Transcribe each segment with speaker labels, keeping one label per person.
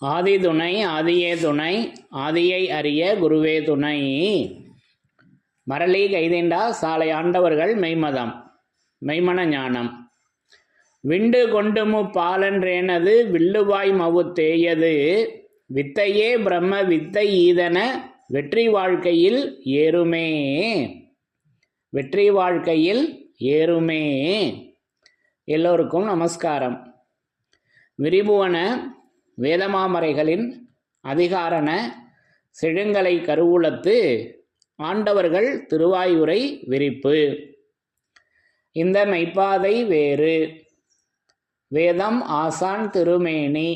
Speaker 1: ஆதி துணை ஆதியே துணை ஆதியை அறிய குருவே துணை. மரளி கைதேண்டா சாலை ஆண்டவர்கள் மெய்மதம் மெய்மன ஞானம். விண்டு கொண்டுமு பாலன்றேனது வில்லுவாய் மவுத்தேயது வித்தையே பிரம்ம வித்தை ஈதன வெற்றி வாழ்க்கையில் ஏறுமே. வெற்றி வாழ்க்கையில் ஏறுமே. எல்லோருக்கும் நமஸ்காரம். விரிபுவன வேதமாமரைகளின் அதிகாரண செழுங்கலை கருவூலத்து ஆண்டவர்கள் திருவாயுரை விரிப்பு. இந்த மெய்ப்பாதை வேறு. வேதம் ஆசான் திருமேனி.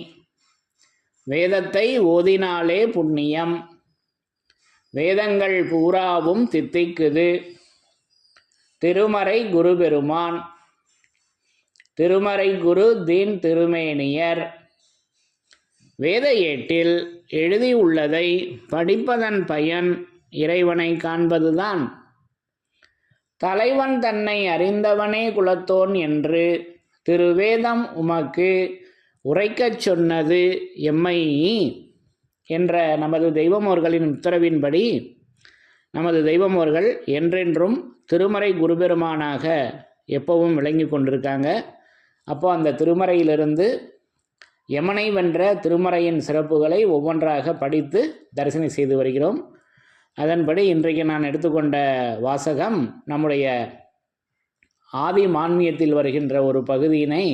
Speaker 1: வேதத்தை ஓதினாலே புண்ணியம். வேதங்கள் பூராவும் தித்திக்குது. திருமறை குரு பெருமான். திருமறை குரு தீன் திருமேனியர். வேத ஏட்டில் எழுதியுள்ளதை படிப்பதன் பயன் இறைவனை காண்பதுதான். தலைவன் தன்னை அறிந்தவனே குலத்தோன் என்று திருவேதம் உமக்கு உரைக்கச் சொன்னது எம்மை என்ற நமது தெய்வமோர்களின் உத்தரவின்படி நமது தெய்வமோர்கள் என்றென்றும் திருமறை குருபெருமானாக எப்பவும் விளங்கி கொண்டிருக்காங்க. அப்போ அந்த திருமறையிலிருந்து யமனை வென்ற திருமறையின் சிறப்புகளை ஒவ்வொன்றாக படித்து தரிசனம் செய்து வருகிறோம். அதன்படி இன்றைக்கு நான் எடுத்துக்கொண்ட வாசகம் நம்முடைய ஆதி மான்மியத்தில் வருகின்ற ஒரு பகுதியினை,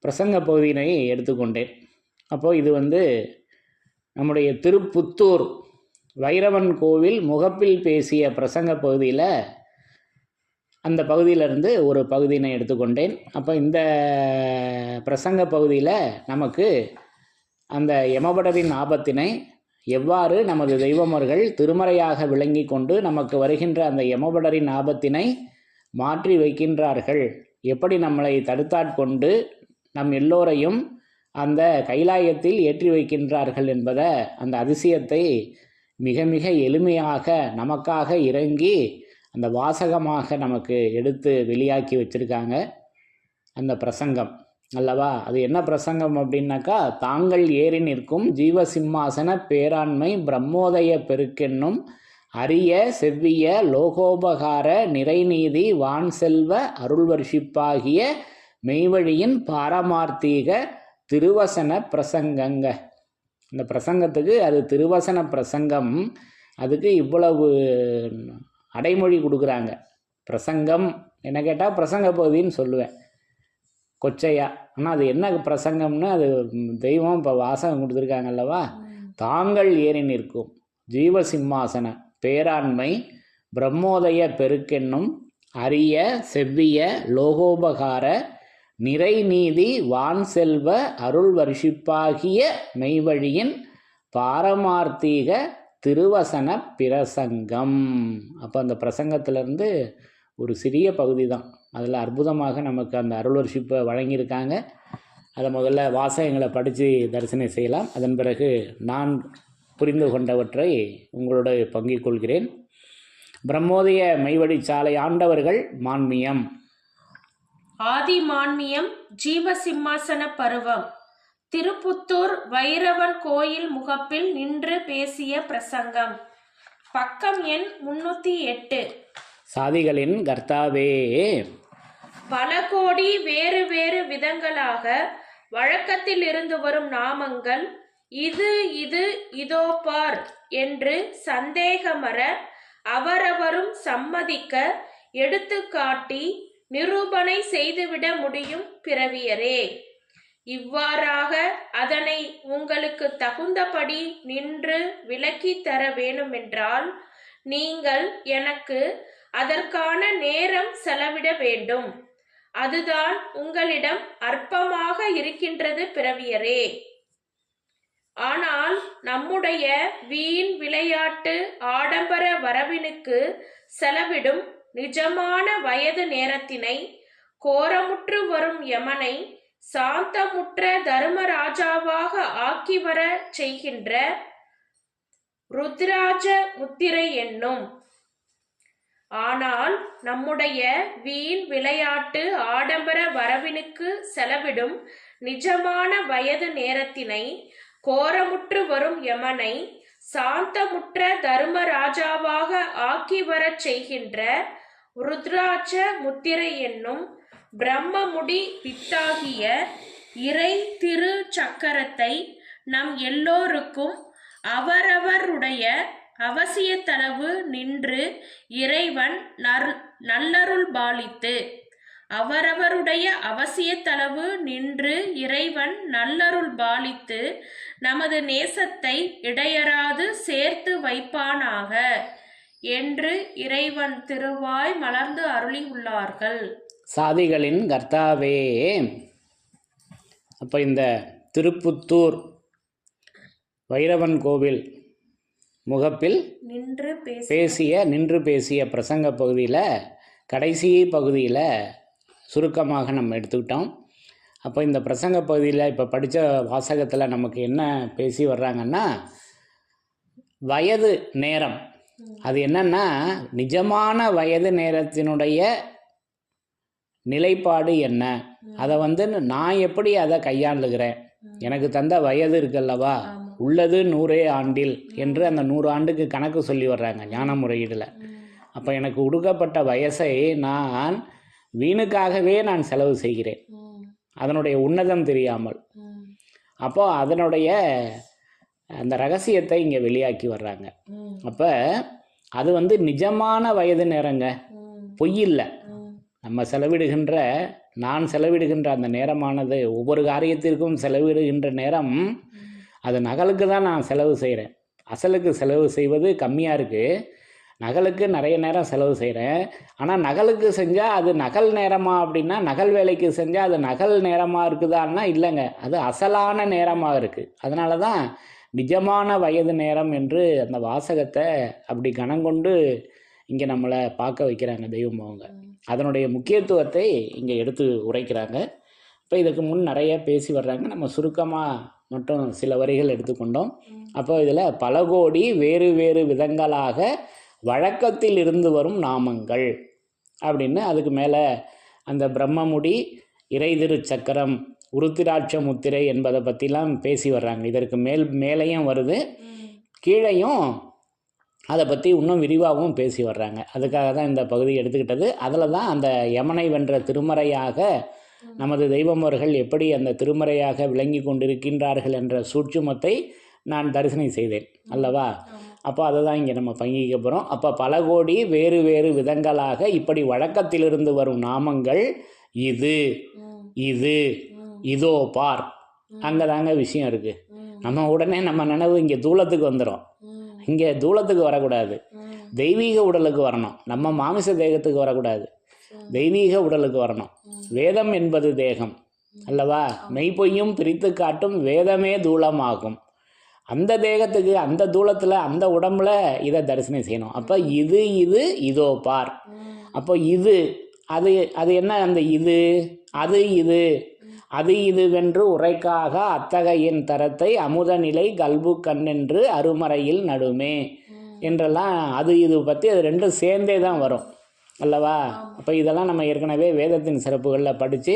Speaker 1: பிரசங்க பகுதியினை எடுத்துக்கொண்டேன். அப்போது இது நம்முடைய திருப்புத்தூர் வைரவன் கோவில் முகப்பில் பேசிய பிரசங்க பகுதியில் அந்த பகுதியிலிருந்து ஒரு பகுதியினை எடுத்துக்கொண்டேன். அப்போ இந்த பிரசங்க பகுதியில் நமக்கு அந்த யமபடரின் ஆபத்தினை எவ்வாறு நமது தெய்வமர்கள் திருமறையாக விளங்கி கொண்டு நமக்கு வருகின்ற அந்த யமபடரின் ஆபத்தினை மாற்றி வைக்கின்றார்கள், எப்படி நம்மளை தடுத்தாட்கொண்டு நம் எல்லோரையும் அந்த கைலாயத்தில் ஏற்றி வைக்கின்றார்கள் என்பதை, அந்த அதிசயத்தை மிக மிக எளிமையாக நமக்காக இறங்கி அந்த வாசகமாக நமக்கு எடுத்து வெளியாக்கி வச்சுருக்காங்க. அந்த பிரசங்கம் அல்லவா, அது என்ன பிரசங்கம் அப்படின்னாக்கா, தாங்கள் ஏறி நிற்கும் ஜீவசிம்மாசன பேராண்மை பிரம்மோதய பெருக்கென்னும் அரிய செவ்விய லோகோபகார நிறைநீதி வான் செல்வ அருள்வர்ஷிப்பாகிய மெய்வழியின் பாரமார்த்தீக திருவசன பிரசங்கங்க. இந்த பிரசங்கத்துக்கு அது திருவசன பிரசங்கம். அதுக்கு இவ்வளவு அடைமொழி கொடுக்குறாங்க. பிரசங்கம் என்ன கேட்டால் பிரசங்க பகுதின்னு சொல்லுவேன் கொச்சையா. ஆனால் அது என்ன பிரசங்கம்னு அது தெய்வம் இப்போ வாசகம் கொடுத்துருக்காங்க அல்லவா. தாங்கள் ஏறி நிற்கும் ஜீவசிம்மாசன பேராண்மை பிரம்மோதய பெருக்கென்னும் அரிய செவ்விய லோகோபகார நிறைநீதி வான் செல்வ அருள் வர்ஷிப்பாகிய மெய்வழியின் பாரமார்த்தீக திருவசன பிரசங்கம். அப்போ அந்த பிரசங்கத்திலேருந்து ஒரு சிறிய பகுதி தான், அதில் அற்புதமாக நமக்கு அந்த அருள் வர்ஷிப்பை வழங்கியிருக்காங்க. அதை முதல்ல வாசகங்களை படித்து தரிசனம் செய்யலாம். அதன் பிறகு நான் புரிந்து கொண்டவற்றை உங்களோடு பங்கிக் கொள்கிறேன். பிரம்மோதய மெய்வழி சாலை ஆண்டவர்கள் மான்மியம்.
Speaker 2: ஆதி மான்மியம் ஜீவசிம்மாசன பருவம். திருப்புத்தூர் வைரவன் கோயில் முகப்பில் நின்று பேசிய பிரசங்கம். பக்கம் எண் 308.
Speaker 1: சாதிகளின் கர்த்தாவே.
Speaker 2: பல கோடி வேறு வேறு விதங்களாக வழக்கத்தில் இருந்து வரும் நாமங்கள் இது இது இதோ பார் என்று சந்தேகமற அவரவரும் சம்மதிக்க எடுத்துக்காட்டி நிரூபணை செய்துவிட முடியும் பிறவியரே. இவ்வாறாக அதனை உங்களுக்கு தகுந்தபடி நின்று விளக்கி தர வேண்டுமென்றால் நீங்கள் எனக்கு அதற்கான நேரம் செலவிட வேண்டும். அதுதான் உங்களிடம் அற்பமாக இருக்கின்றது பிறவியரே. ஆனால் நம்முடைய வீண் விளையாட்டு ஆடம்பர வரவினுக்கு செலவிடும் நிஜமான வயது நேரத்தினை கோரமுற்று வரும் யமனை சாந்தமுற்ற தர்மராஜாவாக ஆக்கி வர செய்கின்ற ருத்ராஜ முத்திரை என்னும். ஆனால் நம்முடைய வீண் விளையாட்டு ஆடம்பர வரவினுக்கு செலவிடும் நிஜமான வயது நேரத்தினை கோரமுற்று வரும் யமனை சாந்தமுற்ற தர்மராஜாவாக ஆக்கி வரச் செய்கின்ற ருத்ராட்ச முத்திரை என்னும் பிரம்மமுடி வித்தாகிய இறை திரு சக்கரத்தை நம் எல்லோருக்கும் அவரவருடைய அவசியத்தளவு நின்று இறைவன் நல்லருள் பாலித்து அவரவருடைய அவசியத்தளவு நின்று இறைவன் நல்லருள் பாலித்து நமது நேசத்தை இடையறாது சேர்த்து வைப்பானாக என்று இறைவன் திருவாய் மலர்ந்து அருளி உள்ளார்கள்.
Speaker 1: சாதிகளின் கர்த்தாவே. அப்போ இந்த திருப்புத்தூர் வைரவன் கோவில் முகப்பில் நின்று பேசிய பிரசங்க பகுதியில் கடைசி பகுதியில் சுருக்கமாக நம்ம எடுத்துக்கிட்டோம். அப்போ இந்த பிரசங்க பகுதியில் இப்போ படித்த வாசகத்தில் நமக்கு என்ன பேசி வர்றாங்கன்னா, வயது நேரம் அது என்னன்னா நிஜமான வயது நேரத்தினுடைய நிலைப்பாடு என்ன, அதை நான் எப்படி அதை கையாளுகிறேன், எனக்கு தந்த வயது இருக்குல்லவா, உள்ளது 100 ஆண்டில் என்று அந்த 100 ஆண்டுக்கு கணக்கு சொல்லி வர்றாங்க ஞான முறையீடில். அப்போ எனக்கு கொடுக்கப்பட்ட வயசை நான் வீணுக்காகவே நான் செலவு செய்கிறேன், அதனுடைய உன்னதம் தெரியாமல். அப்போ அதனுடைய அந்த ரகசியத்தை இங்கே வெளியாக்கி வர்றாங்க. அப்போ அது நிஜமான வயது நேரங்க, பொய் இல்லை. நம்ம நான் செலவிடுகின்ற அந்த நேரமானது ஒவ்வொரு காரியத்திற்கும் செலவிடுகின்ற நேரம் அது நகலுக்கு தான் நான் செலவு செய்கிறேன். அசலுக்கு செலவு செய்வது கம்மியாக இருக்குது, நகலுக்கு நிறைய நேரம் செலவு செய்கிறேன். ஆனால் நகலுக்கு செஞ்சால் அது நகல் நேரமா அப்படின்னா, நகல் வேலைக்கு செஞ்சால் அது நகல் நேரமாக இருக்குதான்னா இல்லைங்க, அது அசலான நேரமாக இருக்குது. அதனால தான் நிஜமான வயது நேரம் என்று அந்த வாசகத்தை அப்படி கணங்கொண்டு இங்கே நம்மளை பார்க்க வைக்கிறாங்க தெய்வம். அவங்க அதனுடைய முக்கியத்துவத்தை இங்கே எடுத்து உரைக்கிறாங்க. இப்போ இதுக்கு முன் நிறைய பேசி வர்றாங்க, நம்ம சுருக்கமாக மட்டும் சில வரிகள் எடுத்துக்கொண்டோம். அப்போ இதில் பல கோடி வேறு வேறு விதங்களாக வழக்கத்தில் இருந்து வரும் நாமங்கள் அப்படின்னு அதுக்கு மேலே அந்த பிரம்மமுடி, இறை திரு சக்கரம், உருத்திராட்ச முத்திரை என்பதை பற்றிலாம் பேசி வர்றாங்க. இதற்கு மேலேயும் வருது, கீழையும் அதை பற்றி இன்னும் விரிவாகவும் பேசி வர்றாங்க. அதுக்காக தான் இந்த பகுதி எடுத்துக்கிட்டது. அதில் தான் அந்த யமனை வென்ற திருமறையாக நமது தெய்வமர்கள் எப்படி அந்த திருமறையாக விளங்கி கொண்டிருக்கின்றார்கள் என்ற சூட்சுமத்தை நான் தரிசனம் செய்தேன் அல்லவா. அப்போ அதை தான் இங்கே நம்ம பங்கிக்க போகிறோம். அப்போ பல கோடி வேறு வேறு விதங்களாக இப்படி வழக்கத்திலிருந்து வரும் நாமங்கள் இது இது இதோ பார், அங்கே தாங்க விஷயம் இருக்குது. நம்ம உடனே நம்ம நினைவு இங்கே தூளத்துக்கு வந்துடும். இங்கே தூளத்துக்கு வரக்கூடாது, தெய்வீக உடலுக்கு வரணும். நம்ம மாமிச தேகத்துக்கு வரக்கூடாது, தெய்வீக உடலுக்கு வரணும். வேதம் என்பது தேகம் அல்லவா, மெய்ப்பொய்யும் பிரித்து காட்டும் வேதமே தூளமாகும். அந்த தேகத்துக்கு, அந்த தூளத்தில், அந்த உடம்புல இதை தரிசனம் செய்யணும். அப்போ இது இது இதோ பார். அப்போ இது அது அது என்ன, அந்த இது அது இது அது இதுவென்று உரைக்காக அத்தகையின் தரத்தை அமுத நிலை கல்பு கண்ணென்று அருமறையில் நடுமே என்றெல்லாம் அது இது பற்றி அது ரெண்டும் சேர்ந்தே தான் வரும் அல்லவா. அப்போ இதெல்லாம் நம்ம ஏற்கனவே வேதத்தின் சிறப்புகளில் படித்து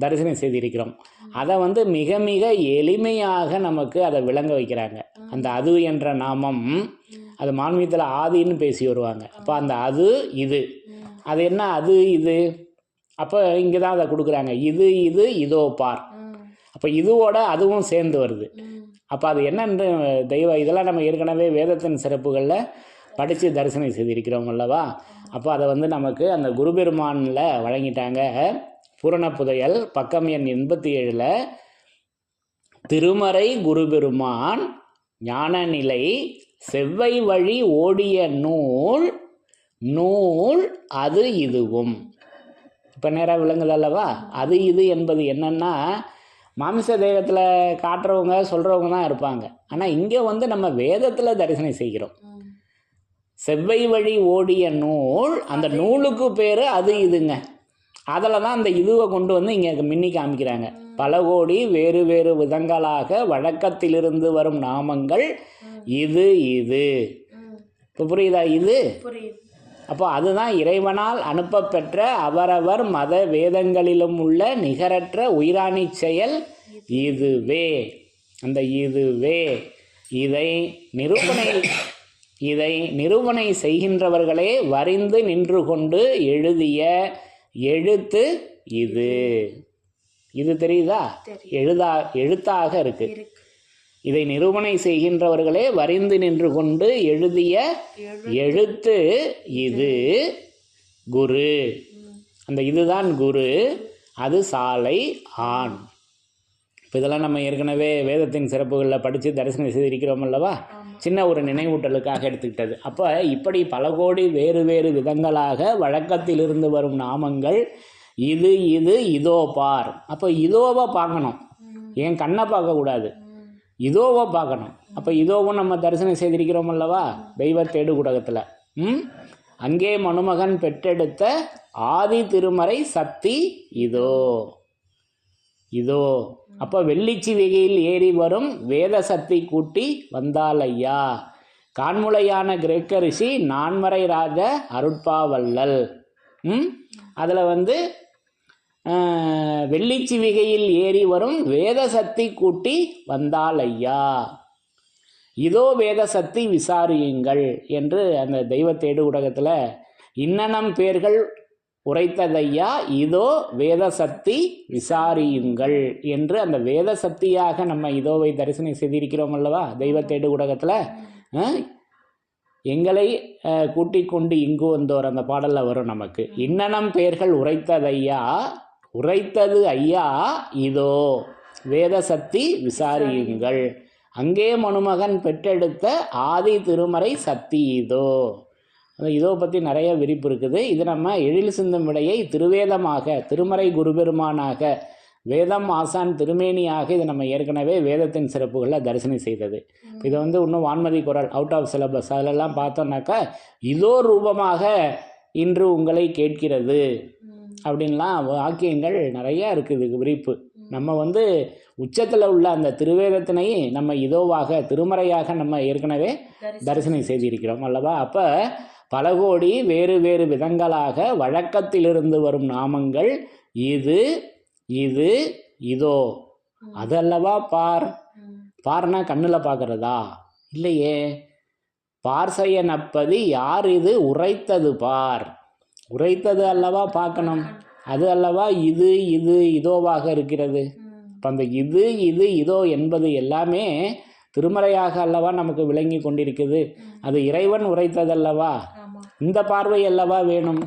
Speaker 1: தரிசனம் செய்திருக்கிறோம். அதை மிக மிக எளிமையாக நமக்கு அதை விளங்க வைக்கிறாங்க. அந்த அது என்ற நாமம் அது மான்மீகத்தில் ஆதின்னு பேசி வருவாங்க. அப்போ அந்த அது இது அது என்ன, அது இது, அப்போ இங்கே தான் அதை கொடுக்குறாங்க, இது இது இதோ பார். அப்போ இதுவோட அதுவும் சேர்ந்து வருது. அப்போ அது என்னென்று இதெல்லாம் நம்ம ஏற்கனவே வேதத்தின் சிறப்புகளில் படித்து தரிசனம் செய்திருக்கிறோம் அல்லவா. அப்போ அதை நமக்கு அந்த குருபெருமானில் வழங்கிட்டாங்க. பூரண புதையல் பக்கம் எண் 87 திருமறை குருபெருமான் ஞானநிலை செவ்வை வழி ஓடிய நூல் நூல் அது இதுவும். இப்போ நேராக விளங்குது அல்லவா. அது இது என்பது என்னன்னா, மாமிச தேகத்தில் காட்டுறவங்க சொல்கிறவங்க தான் இருப்பாங்க. ஆனால் இங்கே நம்ம வேதத்தில் தரிசனம் செய்கிறோம். செவ்வை வழி ஓடிய நூல், அந்த நூலுக்கு பேர் அது இதுங்க. அதில் தான் அந்த இதுவை கொண்டு இங்கே மின்னி காமிக்கிறாங்க. பல கோடி வேறு வேறு விதங்களாக வழக்கத்திலிருந்து வரும் நாமங்கள் இது இது. இப்போ புரியுதா இது? அப்போ அதுதான் இறைவனால் அனுப்ப பெற்ற அவரவர் மத வேதங்களிலும் உள்ள நிகரற்ற உயிராணி செயல் இதுவே. அந்த இதுவே இதை நிரூபணை செய்கின்றவர்களே வரிந்து நின்று கொண்டு எழுதிய எழுத்து இது தெரியுதா? எழுத்தாக இருக்கு. இதை நிரூபணை செய்கின்றவர்களே வரிந்து நின்று கொண்டு எழுதிய எழுத்து இது குரு. அந்த இதுதான் குரு, அது சாலை ஆண். இப்போ இதெல்லாம் நம்ம ஏற்கனவே வேதத்தின் சிறப்புகளில் படித்து தரிசனம் செய்திருக்கிறோம் அல்லவா? சின்ன ஒரு நினைவூட்டலுக்காக எடுத்துக்கிட்டது. அப்போ இப்படி பல கோடி வேறு வேறு விதங்களாக வழக்கத்திலிருந்து வரும் நாமங்கள் இதோ பார். அப்போ இதோவை பார்க்கணும், ஏன் கண்ணை பார்க்கக்கூடாது, இதோவை பார்க்கணும். அப்போ இதோவும் நம்ம தரிசனம் செய்திருக்கிறோம் அல்லவா தெய்வ தேடு ஊடகத்தில். அங்கே மனுமகன் பெற்றெடுத்த ஆதி திருமறை சக்தி இதோ. அப்போ வெள்ளிச்சிவிகையில் ஏறி வரும் வேத சக்தி கூட்டி வந்தால் ஐயா. கான்முளையான கிரேக்க ரிஷி நான்மறை ராஜ அருட்பாவல்லல். அதில் வெள்ளிச்சிவிகையில் ஏறி வரும் வேத சக்தி கூட்டி வந்தால் ஐயா. இதோ வேத சக்தி விசாரியுங்கள் என்று அந்த தெய்வ தேடு ஊடகத்தில் இன்னனம் பேர்கள் உரைத்ததையா இதோ வேத சக்தி விசாரியுங்கள் என்று அந்த வேத சக்தியாக நம்ம இதோவை தரிசனம் செய்திருக்கிறோம் அல்லவா தெய்வ தேடு ஊடகத்தில். எங்களை கூட்டிக் கொண்டு இங்கு வந்தோர் அந்த பாடலில் வரும் நமக்கு. இன்னனம் பேர்கள் உரைத்தது ஐயா இதோ வேத சக்தி விசாரியுங்கள். அங்கே மனுமகன் பெற்றெடுத்த ஆதி திருமறை சக்தி இதோ பற்றி நிறைய விரிப்பு இருக்குது. இது நம்ம எழில் சிந்தும் விடையை திருவேதமாக, திருமறை குருபெருமானாக, வேதம் ஆசான் திருமேனியாக இது நம்ம ஏற்கனவே வேதத்தின் சிறப்புகளில் தரிசனம் செய்தது. இதை இன்னும் வான்மதி குரல் அவுட் ஆஃப் சிலபஸ் அதிலெல்லாம் பார்த்தோன்னாக்கா இதோ ரூபமாக இன்று உங்களை கேட்கிறது அப்படின்லாம் வாக்கியங்கள் நிறையா இருக்குது விரிப்பு. நம்ம உச்சத்தில் உள்ள அந்த திருவேதத்தினை நம்ம இதோவாக திருமறையாக நம்ம ஏற்கனவே தரிசனம் செய்திருக்கிறோம் அல்லவா? அப்போ பல கோடி வேறு வேறு விதங்களாக வழக்கத்திலிருந்து வரும் நாமங்கள் இதோ அதல்லவா பார்னா கண்ணில் பார்க்கறதா இல்லையே. பார்சைய நப்பதி யார் இது உரைத்தது பார். உரைத்தது அல்லவா பார்க்கணும், அது அல்லவா இதோவாக இருக்கிறது. இப்போ அந்த இதோ என்பது எல்லாமே திருமறையாக அல்லவா நமக்கு விளங்கி கொண்டிருக்குது. அது இறைவன் உரைத்ததல்லவா. இந்த பார்வை அல்லவா வேணும்.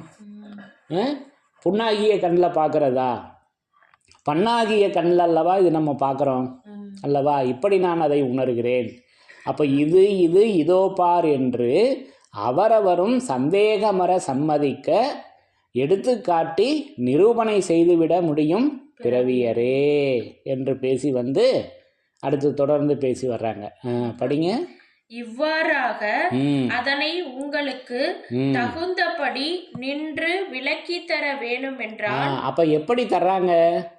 Speaker 1: புண்ணாகிய கண்ணில் பார்க்கறதா, பண்ணாகிய கண்ணில் அல்லவா இது நம்ம பார்க்குறோம் அல்லவா. இப்படி நான் அதை உணர்கிறேன். அப்போ இதோ பார் என்று அவரவரும் சந்தேகமற சம்மதிக்க எடுத்துக்காட்டி நிரூபணை செய்துவிட முடியும் பிறவியரே என்று பேசி அடுத்து தொடர்ந்து பேசி வர்றாங்க. படிங்க.
Speaker 2: இவ்வாறாக அதனை உங்களுக்கு தகுந்தபடி நின்று விளக்கி தர வேணும் என்றால்.
Speaker 1: அப்ப எப்படி தர்றாங்க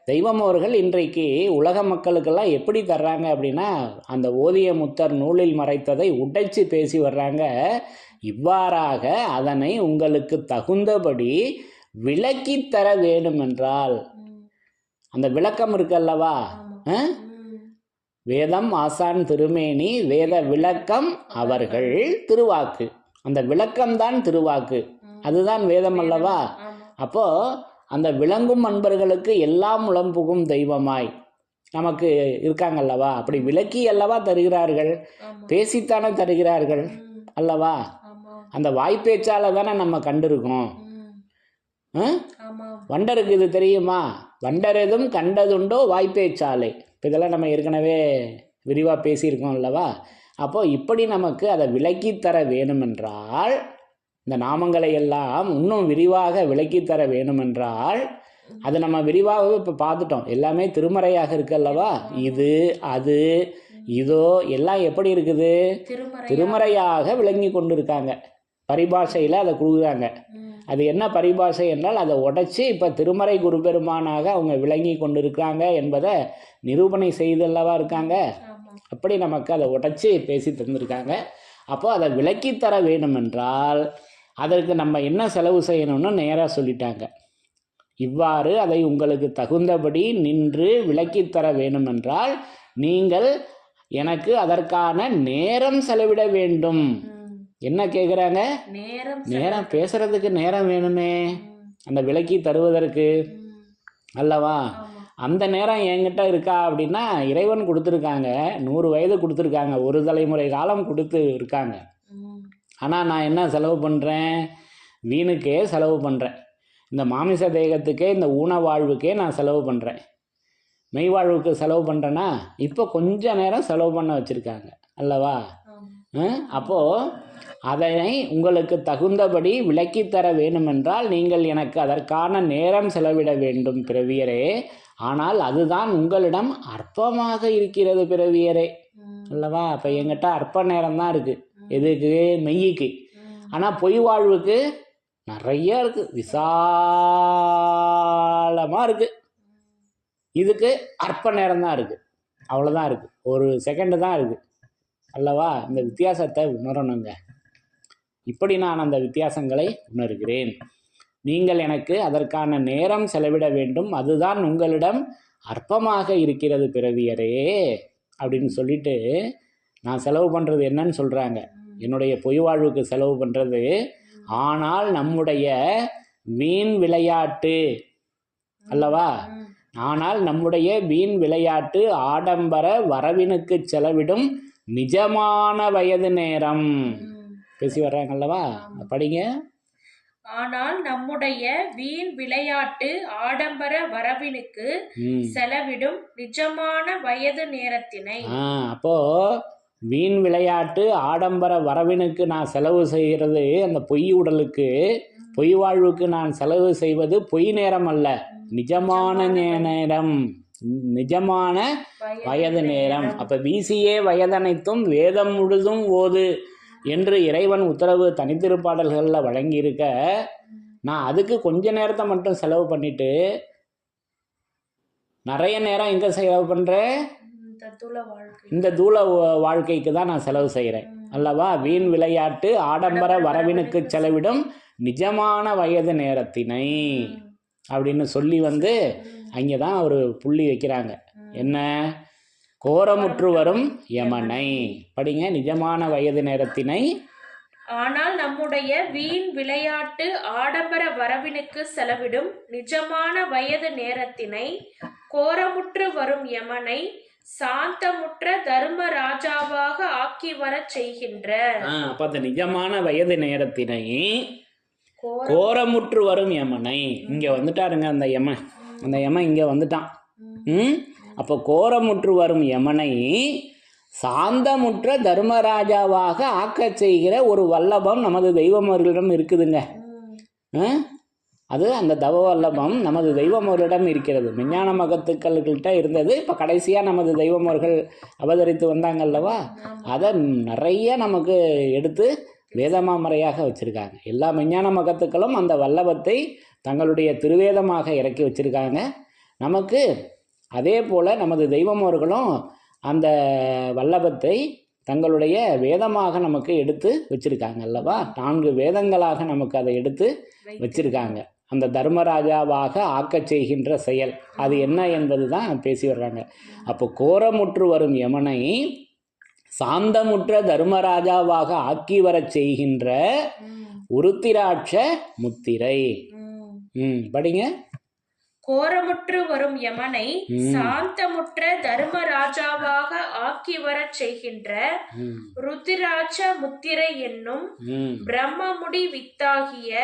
Speaker 1: தெய்வம் அவர்கள் இன்றைக்கு உலக மக்களுக்கெல்லாம் எப்படி தர்றாங்க அப்படின்னா, அந்த ஓதிய முத்தர் நூலில் மறைத்ததை உடைச்சு பேசி வர்றாங்க. இவ்வாறாக அதனை உங்களுக்கு தகுந்தபடி விளக்கி தர வேணும் என்றால், அந்த விளக்கம் இருக்கல்லவா, வேதம் ஆசான் திருமேனி வேத விளக்கம் அவர்கள் திருவாக்கு. அந்த விளக்கம்தான் திருவாக்கு, அதுதான் வேதம் அல்லவா. அப்போ அந்த விளங்கும் அன்பர்களுக்கு எல்லாம் உளம்புகும் தெய்வமாய் நமக்கு இருக்காங்கல்லவா. அப்படி விளக்கி அல்லவா தருகிறார்கள், பேசித்தானே தருகிறார்கள் அல்லவா. அந்த வாய்ப்பேச்சால தானே நம்ம கண்டிருக்கோம். வண்டருக்கு இது தெரியுமா, வண்டரெதும் கண்டதுண்டோ வாய்ப்பேச்சாலை. இப்போ இதெல்லாம் நம்ம ஏற்கனவே விரிவாக பேசியிருக்கோம் அல்லவா. அப்போது இப்படி நமக்கு அதை விளக்கித்தர வேணுமென்றால், இந்த நாமங்களை எல்லாம் இன்னும் விரிவாக விளக்கித்தர வேணுமென்றால், அது நம்ம விரிவாகவே இப்போ பார்த்துட்டோம். எல்லாமே திருமறையாக இருக்கு அல்லவா. இது அது இதோ எல்லாம் எப்படி இருக்குது, திருமறையாக விளங்கி கொண்டு இருக்காங்க. பரிபாஷையில் அதை கொடுக்குறாங்க. அது என்ன பரிபாஷை என்றால், அதை உடைச்சி இப்போ திருமறை குருபெருமானாக அவங்க விளங்கி கொண்டு இருக்காங்க என்பதை நிரூபணை செய்தல்லவா இருக்காங்க. அப்படி நமக்கு அதை உடைச்சி பேசி தந்திருக்காங்க. அப்போ அதை விளக்கித்தர வேணுமென்றால் அதற்கு நம்ம என்ன செலவு செய்யணும்னு நேராக சொல்லிட்டாங்க. இவ்வாறு அதை உங்களுக்கு தகுந்தபடி நின்று விளக்கித்தர வேணுமென்றால் நீங்கள் எனக்கு அதற்கான நேரம் செலவிட வேண்டும். என்ன கேட்குறாங்க? நேரம், பேசுறதுக்கு நேரம் வேணுமே, அந்த விலக்கி தருவதற்கு அல்லவா? அந்த நேரம் என்கிட்ட இருக்கா அப்படின்னா, இறைவன் கொடுத்துருக்காங்க, 100 வயது கொடுத்துருக்காங்க, ஒரு தலைமுறை காலம் கொடுத்து இருக்காங்க. ஆனால் நான் என்ன செலவு பண்ணுறேன்? வீணுக்கே செலவு பண்ணுறேன். இந்த மாமிச தேகத்துக்கே, இந்த ஊன வாழ்வுக்கே நான் செலவு பண்ணுறேன். மெய் வாழ்வுக்கு செலவு பண்ணுறேன்னா இப்போ கொஞ்சம் நேரம் செலவு பண்ண வச்சுருக்காங்க அல்லவா? அப்போது அதனை உங்களுக்கு தகுந்தபடி விலக்கித்தர வேண்டுமென்றால் நீங்கள் எனக்கு அதற்கான நேரம் செலவிட வேண்டும் பிறவியரே. ஆனால் அதுதான் உங்களிடம் அற்பமாக இருக்கிறது பிறவியரே அல்லவா? அப்போ எங்கிட்ட அற்ப நேரம் தான் இருக்குது. எதுக்கு? மெய்யுக்கு. ஆனால் பொய் வாழ்வுக்கு நிறைய இருக்குது, விசாலமாக இருக்குது. இதுக்கு அற்ப நேரம் தான் இருக்குது, அவ்வளோதான் இருக்குது, ஒரு செகண்டு தான் இருக்குது அல்லவா? இந்த வித்தியாசத்தை உணரணுங்க. இப்படி நான் அந்த வித்தியாசங்களை உணர்கிறேன். நீங்கள் எனக்கு அதற்கான நேரம் செலவிட வேண்டும், அதுதான் உங்களிடம் அற்பமாக இருக்கிறது பிறவியரே அப்படின்னு சொல்லிட்டு நான் செலவு பண்ணுறது என்னன்னு சொல்கிறாங்க. என்னுடைய பொய் வாழ்வுக்கு செலவு பண்ணுறது. ஆனால் நம்முடைய வீண் விளையாட்டு அல்லவா? ஆனால் நம்முடைய வீண் விளையாட்டு ஆடம்பர வரவினுக்கு செலவிடும் நிஜமான வயது நேரம். பேசி வர்றாங்கல்லவா? படிங்க.
Speaker 2: ஆனால் நம்முடைய வீண் விளையாட்டு ஆடம்பர வரவினுக்கு செலவிடும் நிஜமான வயது நேரத்தினை.
Speaker 1: அப்போ வீண் விளையாட்டு ஆடம்பர வரவினுக்கு நான் செலவு செய்கிறது அந்த பொய் உடலுக்கு, பொய் வாழ்வுக்கு நான் செலவு செய்வது பொய் நேரம் அல்ல, நிஜமான நேரம், நிஜமான வயது நேரம். அப்போ வீசியே வயதனைத்தும் வேதம் முழுதும் ஓது என்று இறைவன் உத்தரவு தனித்திருப்பாடல்களில் வழங்கியிருக்க, நான் அதுக்கு கொஞ்ச நேரத்தை மட்டும் செலவு பண்ணிட்டு நிறைய நேரம் எங்கே செலவு பண்ணுறேன்? இந்த தூள வாழ்க்கைக்கு தான் நான் செலவு செய்கிறேன் அல்லவா? வீண் விளையாட்டு ஆடம்பர வரவினுக்கு செலவிடும் நிஜமான வயது நேரத்தினை அப்படின்னு சொல்லி அங்கே தான் ஒரு புள்ளி வைக்கிறாங்க. என்ன? கோரமுற்று வரும் யமனை. படிங்க. நிஜமான வயது நேரத்தினை.
Speaker 2: ஆனால் நம்முடைய வீண் விளையாட்டு ஆடம்பர வரவினுக்கு செலவிடும் நிஜமான வயது நேரத்தினை கோரமுற்று வரும் யமனை சாந்தமுற்ற தர்ம ராஜாவாக ஆக்கி வர செய்கின்ற.
Speaker 1: அப்ப அந்த நிஜமான வயது நேரத்தினை கோரமுற்று வரும் யமனை இங்க வந்துட்டாருங்க. அந்த யமன் இங்க வந்துட்டான். அப்போ கோரமுற்று வரும் யமனை சாந்தமுற்ற தர்மராஜாவாக ஆக்க செய்கிற ஒரு வல்லபம் நமது தெய்வம் அவர்களிடம் இருக்குதுங்க. அது அந்த தவ வல்லபம் நமது தெய்வம் அவர்களிடம் இருக்கிறது. விஞ்ஞான மகத்துக்கள்கிட்ட இருந்தது. இப்போ கடைசியாக நமது தெய்வம் அவர்கள் அவதரித்து வந்தாங்கல்லவா, அதை நிறைய நமக்கு எடுத்து வேதமாமறையாக வச்சுருக்காங்க. எல்லா விஞ்ஞான மகத்துக்களும் அந்த வல்லபத்தை தங்களுடைய திருவேதமாக இறக்கி வச்சுருக்காங்க. நமக்கு அதே போல் நமது தெய்வம் அவர்களும் அந்த வல்லபத்தை தங்களுடைய வேதமாக நமக்கு எடுத்து வச்சுருக்காங்க அல்லவா? 4 வேதங்களாக நமக்கு அதை எடுத்து வச்சுருக்காங்க. அந்த தர்மராஜாவாக ஆக்கச் செய்கின்ற செயல் அது என்ன என்பது தான் பேசி வர்றாங்க. அப்போ கோரமுற்று வரும் யமனை சாந்தமுற்ற தர்மராஜாவாக ஆக்கி வரச் செய்கின்ற உருத்திராட்ச முத்திரை. படிங்க.
Speaker 2: கோரமுற்று வரும் யமனை சாந்தமுற்ற தர்மராஜாவாக ஆக்கி வரச் செய்கின்ற ருத்திராட்ச முத்திரை என்னும் பிரம்மமுடி வித்தாகிய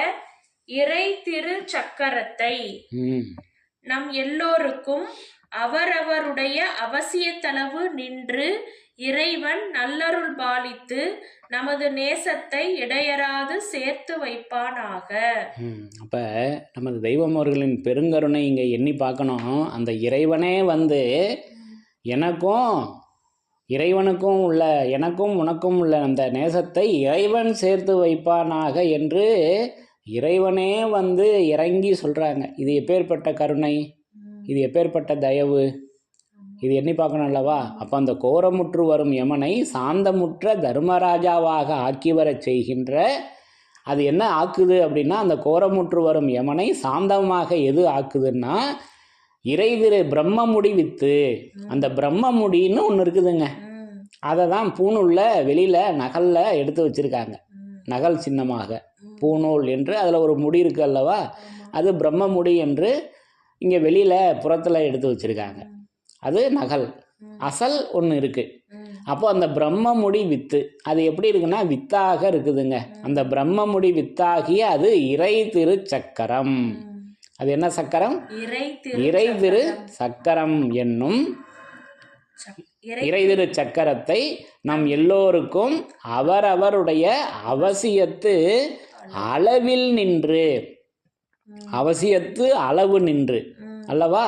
Speaker 2: இறை திரு சக்கரத்தை நம் எல்லோருக்கும் அவரவருடைய அவசியத்தளவு நின்று இறைவன் நல்லருள் பாலித்து நமது நேசத்தை இடையராது சேர்த்து வைப்பானாக.
Speaker 1: அப்ப நமது தெய்வம் அவர்களின் பெருங்கருணை இங்க எண்ணி பார்க்கணும். அந்த இறைவனே எனக்கும் இறைவனுக்கும் உள்ள, எனக்கும் உனக்கும் உள்ள அந்த நேசத்தை இறைவன் சேர்த்து வைப்பானாக என்று இறைவனே இறங்கி சொல்றாங்க. இது எப்பேற்பட்ட கருணை, இது எப்பேற்பட்ட தயவு, இது எண்ணி பார்க்கணும் அல்லவா? அப்போ அந்த கோரமுற்று வரும் யமனை சாந்தமுற்ற தர்மராஜாவாக ஆக்கி வரச் செய்கின்ற, அது என்ன ஆக்குது அப்படின்னா, அந்த கோரமுற்று வரும் யமனை சாந்தமாக எது ஆக்குதுன்னா இறை திரு பிரம்மமுடி வித்து. அந்த பிரம்மமுடின்னு ஒன்று இருக்குதுங்க. அதை தான் பூணூலில் வெளியில் நகலில் எடுத்து வச்சுருக்காங்க. நகல் சின்னமாக பூணூல் என்று அதில் ஒரு முடி இருக்குது அல்லவா, அது பிரம்ம முடி என்று இங்கே வெளியில் புறத்தில் எடுத்து வச்சுருக்காங்க. அது நகல். அசல் ஒன்று இருக்குது. அப்போ அந்த பிரம்மமுடி வித்து அது எப்படி இருக்குன்னா வித்தாக இருக்குதுங்க. அந்த பிரம்மமுடி வித்தாகிய அது இறை திரு சக்கரம். அது என்ன சக்கரம்? இறை திரு சக்கரம் என்னும் இறை திரு சக்கரத்தை நம் எல்லோருக்கும் அவரவருடைய அவசியத்து அளவில் நின்று, அவசியத்து அளவு நின்று அல்லவா.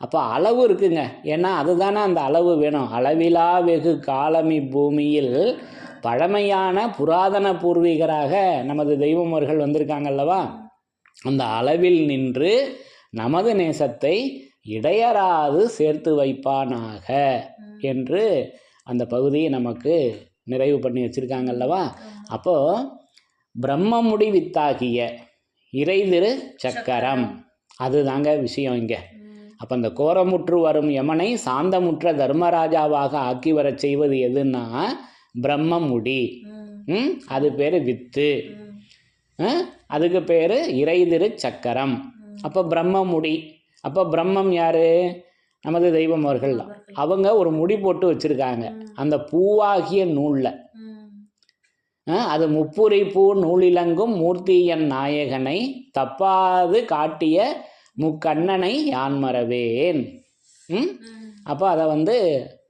Speaker 1: அப்போ அளவு இருக்குங்க. ஏன்னா அதுதானே அந்த அளவு வேணும். அளவிலா வெகு காலமி பூமியில் பழமையான புராதன பூர்வீகராக நமது தெய்வமர்கள் வந்திருக்காங்க அல்லவா. அந்த அளவில் நின்று நமது நேசத்தை இடையறாது சேர்த்து வைப்பானாக என்று அந்த பகுதியை நமக்கு நிறைவு பண்ணி வச்சுருக்காங்க அல்லவா. அப்போது பிரம்மமுடி வித்தாகிய இறை திரு சக்கரம் அதுதாங்க விஷயம் இங்கே. அப்போ அந்த கோரமுற்று வரும் யமனை சாந்தமுற்ற தர்மராஜாவாக ஆக்கி வர செய்வது எதுன்னா பிரம்மமுடி. அது பேர் வித்து. அதுக்கு பேர் இறை திரு சக்கரம். அப்போ பிரம்மமுடி. அப்போ பிரம்மம் யாரு? நமது தெய்வம் அவர்கள். அவங்க ஒரு முடி போட்டு வச்சுருக்காங்க அந்த பூவாகிய நூலில். அது முப்புரி பூ நூலிலங்கும் மூர்த்தியன் நாயகனை தப்பாது காட்டிய முக்கண்ணனை யான் மறவேன். அப்போ அதை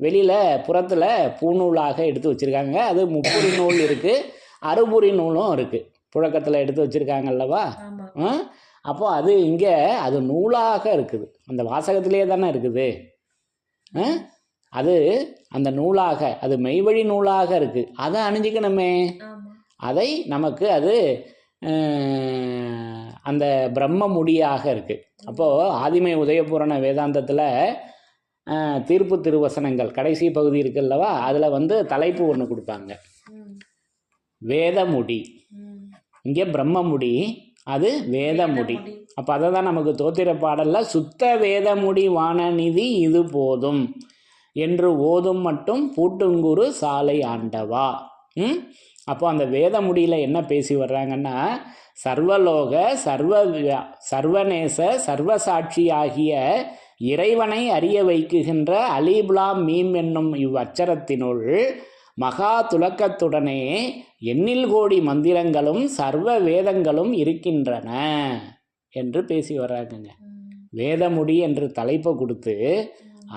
Speaker 1: வெளியில் புறத்தில் பூநூலாக எடுத்து வச்சுருக்காங்க. அது முப்புரி நூல் இருக்குது, அறுபுரி நூலும் இருக்குது, புழக்கத்தில் எடுத்து வச்சுருக்காங்க அல்லவா. அப்போ அது இங்கே அது நூலாக இருக்குது. அந்த வாசகத்திலே தானே இருக்குது. அது அந்த நூலாக அது மெய்வழி நூலாக இருக்குது. அதை அணிஞ்சிக்கணுமே. அதை நமக்கு அது அந்த பிரம்ம முடியாக இருக்குது. அப்போது ஆதிமை உதயபூரண வேதாந்தத்தில் தீர்ப்பு திருவசனங்கள் கடைசி பகுதி இருக்குல்லவா, அதில் தலைப்பு ஒன்று கொடுப்பாங்க, வேதமுடி. இங்கே பிரம்மமுடி, அது வேதமுடி. அப்போ அதை தான் நமக்கு தோத்திர பாடலில் சுத்த வேதமுடி வானநிதி இது போதும் என்று ஓதும் மட்டும் பூட்டுங்குரு சாலை ஆண்டவா. அப்போ அந்த வேதமுடியில் என்ன பேசி வர்றாங்கன்னா சர்வலோக சர்வநேச சர்வசாட்சி ஆகிய இறைவனை அறிய வைக்குகின்ற அலிபுலாம் மீம் என்னும் இவ்வச்சரத்தினுள் மகா துலக்கத்துடனே எண்ணில் கோடி மந்திரங்களும் சர்வ வேதங்களும் இருக்கின்றன என்று பேசி வர்றாங்கங்க. வேதமுடி என்று தலைப்பை கொடுத்து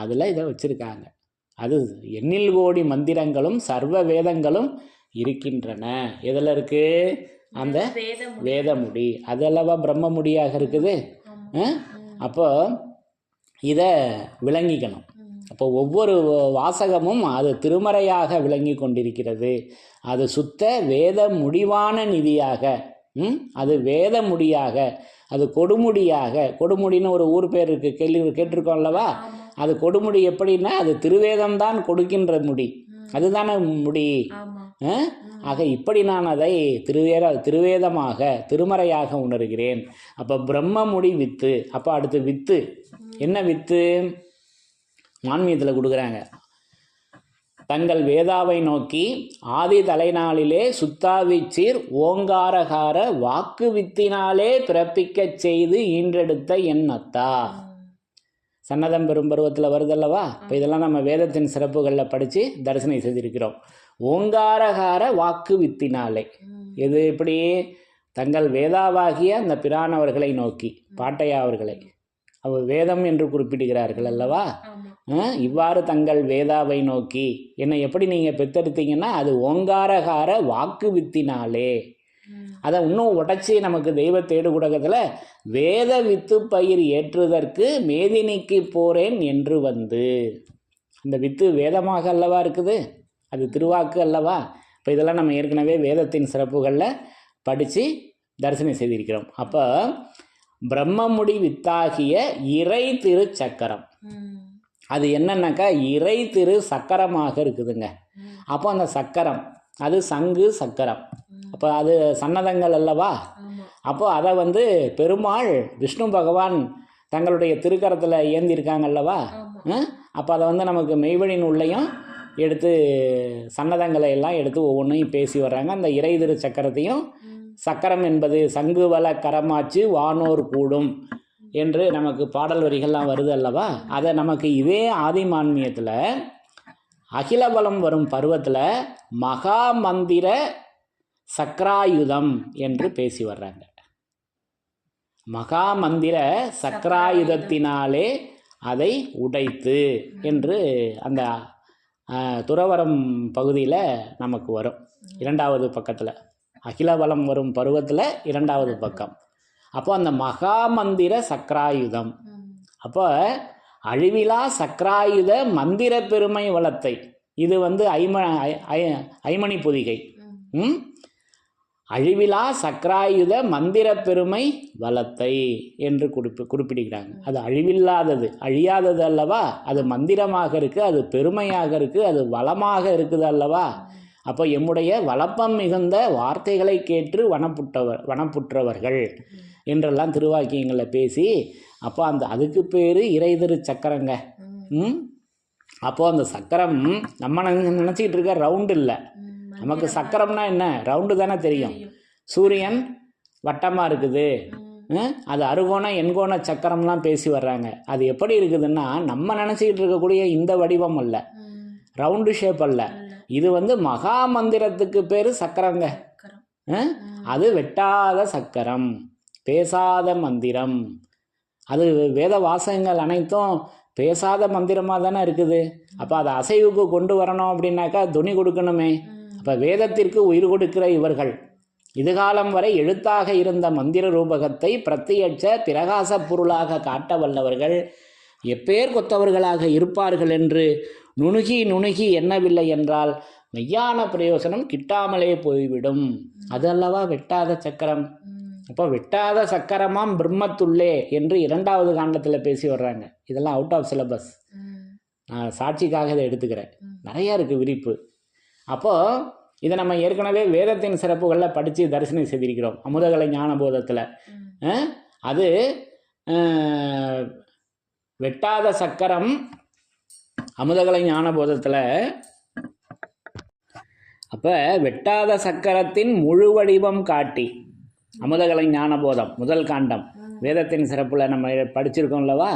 Speaker 1: அதில் இதை வச்சுருக்காங்க. அது எண்ணில் கோடி மந்திரங்களும் சர்வ வேதங்களும் இருக்கின்றன. எதில் இருக்குது? அந்த வேதமுடி. அதல்லவா பிரம்மமுடியாக இருக்குது. அப்போ இதை விளங்கிக்கணும். அப்போ ஒவ்வொரு வாசகமும் அது திருமறையாக விளங்கி கொண்டிருக்கிறது. அது சுத்த வேத முடிவான நிதியாக, அது வேத முடியாக, அது கொடுமுடியாக. கொடுமுடின்னு ஒரு ஊர் பேர் இருக்குது, கேட்டிருக்கோம் அல்லவா. அது கொடுமுடி எப்படின்னா அது திருவேதம்தான் கொடுக்கின்ற முடி, அதுதானே முடி. ஆக இப்படி நான் அதை திருவேதமாக திருமறையாக உணர்கிறேன். அப்போ பிரம்மமுடி வித்து. அப்போ அடுத்து வித்து என்ன? வித்து மான்மியத்தில் கொடுக்குறாங்க. தங்கள் வேதாவை நோக்கி ஆதி தலைநாளிலே சுத்தாவிச்சீர் ஓங்காரகார வாக்கு வித்தினாலே பிறப்பிக்க செய்து ஈன்றெடுத்த எண்ணத்தா. சன்னதம் பெரும் பருவத்தில் வருதல்லவா. இப்போ இதெல்லாம் நம்ம வேதத்தின் சிறப்புகளில் படித்து தரிசனம் செய்திருக்கிறோம். ஓங்காரகார வாக்கு வித்தினாலே. இது எப்படி? தங்கள் வேதாவாகிய அந்த பிரானவர்களை நோக்கி, பாட்டையா அவர்களை அவர் வேதம் என்று குறிப்பிடுகிறார்கள் அல்லவா. இவ்வாறு தங்கள் வேதாவை நோக்கி என்னை எப்படி நீங்கள் பெற்றெடுத்தீங்கன்னா அது ஓங்காரகார வாக்கு வித்தினாலே. அதை இன்னும் உடச்சி நமக்கு தெய்வ தேடு குடகத்தில் வேத வித்து பயிர் ஏற்றுவதற்கு மேதினிக்கு போறேன் என்று அந்த வித்து வேதமாக அல்லவா இருக்குது, அது திருவாக்கு அல்லவா. இப்போ இதெல்லாம் நம்ம ஏற்கனவே வேதத்தின் சிறப்புகளில் படித்து தரிசனம் செய்திருக்கிறோம். அப்போ பிரம்மமுடி வித்தாகிய இறை திரு சக்கரம் அது என்னன்னாக்கா இறை திரு சக்கரமாக இருக்குதுங்க. அப்போ அந்த சக்கரம் அது சங்கு சக்கரம். அப்போ அது சன்னதங்கள் அல்லவா. அப்போ அதை பெருமாள் விஷ்ணு பகவான் தங்களுடைய திருக்கரத்தில் ஏந்திருக்காங்க அல்லவா. அப்போ அதை நமக்கு மெய்வழி நூல்லையும் எடுத்து சன்னதங்களை எல்லாம் எடுத்து ஒவ்வொன்றையும் பேசி வர்றாங்க. அந்த இறை திரு சக்கரத்தையும், சக்கரம் என்பது சங்குவல கரமாச்சு வானோர் கூடும் என்று நமக்கு பாடல் வரிகள்லாம் வருது அல்லவா. அதை நமக்கு இதே ஆதிமான்மியத்தில் அகிலபலம் வரும் பருவத்தில் மகா மந்திர சக்கராயுதம் என்று பேசி வர்றாங்க. மகா மந்திர சக்கராயுதத்தினாலே அதை உடைத்து என்று அந்த துறவரம் பகுதியில் நமக்கு வரும். 2வது பக்கத்தில் அகிலபலம் வரும் பருவத்தில் 2வது பக்கம். அப்போ அந்த மகா மந்திர சக்கராயுதம், அப்போ அழிவிலா சக்கராயுத மந்திர பெருமை வளத்தை, இது ஐமணி பொதிகை. அழிவிலா சக்கராயுத மந்திர பெருமை வளத்தை என்று குறிப்பிடுகிறாங்க. அது அழிவில்லாதது, அழியாதது அல்லவா. அது மந்திரமாக இருக்குது, அது பெருமையாக இருக்குது, அது வளமாக இருக்குது அல்லவா. அப்போ எம்முடைய வளப்பம் மிகுந்த வார்த்தைகளை கேட்டு வனப்புற்றவர்கள் என்றெல்லாம் திருவாக்கியங்களில் பேசி, அப்போ அதுக்கு பேர் இறை திரு சக்கரங்க. அப்போது அந்த சக்கரம் நம்ம நினச்சிக்கிட்டு இருக்க ரவுண்டு இல்லை. நமக்கு சக்கரம்னா என்ன, ரவுண்டு தானே தெரியும். சூரியன் வட்டமாக இருக்குது, அது அறுகோண எண்கோண சக்கரம்லாம் பேசி வர்றாங்க. அது எப்படி இருக்குதுன்னா நம்ம நினச்சிக்கிட்டு இருக்கக்கூடிய இந்த வடிவம் அல்ல, ரவுண்டு ஷேப் அல்ல. இது மகா மந்திரத்துக்கு பேர் சக்கரங்க. அது வெட்டாத சக்கரம், பேசாத மந்திரம். அது வேத வாசகங்கள் அனைத்தும் பேசாத மந்திரமாக தானே இருக்குது. அப்போ அதை அசைவுக்கு கொண்டு வரணும் அப்படின்னாக்கா துணி கொடுக்கணுமே. அப்போ வேதத்திற்கு உயிர் கொடுக்கிற இவர்கள் இதுகாலம் வரை எழுத்தாக இருந்த மந்திர ரூபகத்தை பிரத்யட்ச பிரகாச பொருளாக காட்ட வல்லவர்கள் எப்பேர் கொத்தவர்களாக இருப்பார்கள் என்று நுணுகி எண்ணவில்லை என்றால் மெய்யான பிரயோசனம் கிட்டாமலே போய்விடும். அது அல்லவா வெட்டாத சக்கரம். அப்போ வெட்டாத சக்கரமாம் பிரம்மத்துள்ளே என்று 2வது காண்டத்தில் பேசி வர்றாங்க. இதெல்லாம் அவுட் ஆஃப் சிலபஸ், நான் சாட்சிக்காக இதை எடுத்துக்கிறேன். நிறையா இருக்குது விரிப்பு. அப்போது இதை நம்ம ஏற்கனவே வேதத்தின் சிறப்புகளில் படித்து தரிசனம் செய்திருக்கிறோம். அமுதகலை ஞானபோதத்தில் அது வெட்டாத சக்கரம் அமுதகலை ஞானபோதத்தில். அப்போ வெட்டாத சக்கரத்தின் முழு வடிவம் காட்டி, அமுதகலை ஞானபோதம் முதல் காண்டம் வேதத்தின் சிறப்பில் நம்ம படிச்சிருக்கோம்லவா.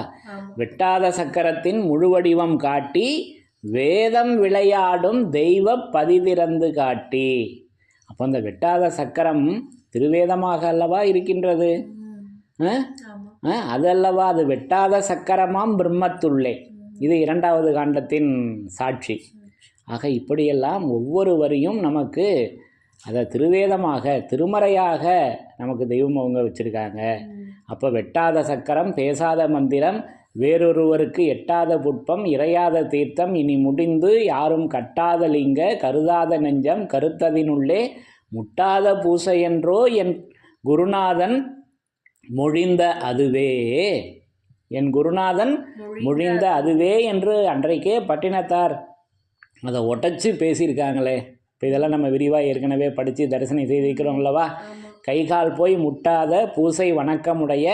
Speaker 1: வெட்டாத சக்கரத்தின் முழு வடிவம் காட்டி வேதம் விளையாடும் தெய்வ பதிதிறந்து காட்டி. அப்போ அந்த வெட்டாத சக்கரம் திருவேதமாக அல்லவா இருக்கின்றது. அது அல்லவா அது வெட்டாத சக்கரமாம் பிரம்மத்துள்ளே. இது 2வது காண்டத்தின் சாட்சி. ஆக இப்படியெல்லாம் ஒவ்வொரு வரியும் நமக்கு அதை திருவேதமாக திருமறையாக நமக்கு தெய்வம் அவங்க வச்சுருக்காங்க. அப்போ வெட்டாத சக்கரம், பேசாத மந்திரம், வேறொருவருக்கு எட்டாத புட்பம், இறையாத தீர்த்தம், இனி முடிந்து யாரும் கட்டாத லிங்க, கருதாத நெஞ்சம், கருத்ததினுள்ளே முட்டாத பூசையென்றோ என் குருநாதன் மொழிந்த அதுவே. என் குருநாதன் மொழிந்த அதுவே என்று அன்றைக்கே பட்டினத்தார் அதை ஒட்டச்சு பேசியிருக்காங்களே. இப்போ இதெல்லாம் நம்ம விரிவாக ஏற்கனவே படித்து தரிசனம் செய்திருக்கிறோம் அல்லவா. கைகால் போய் முட்டாத பூசை வணக்கமுடைய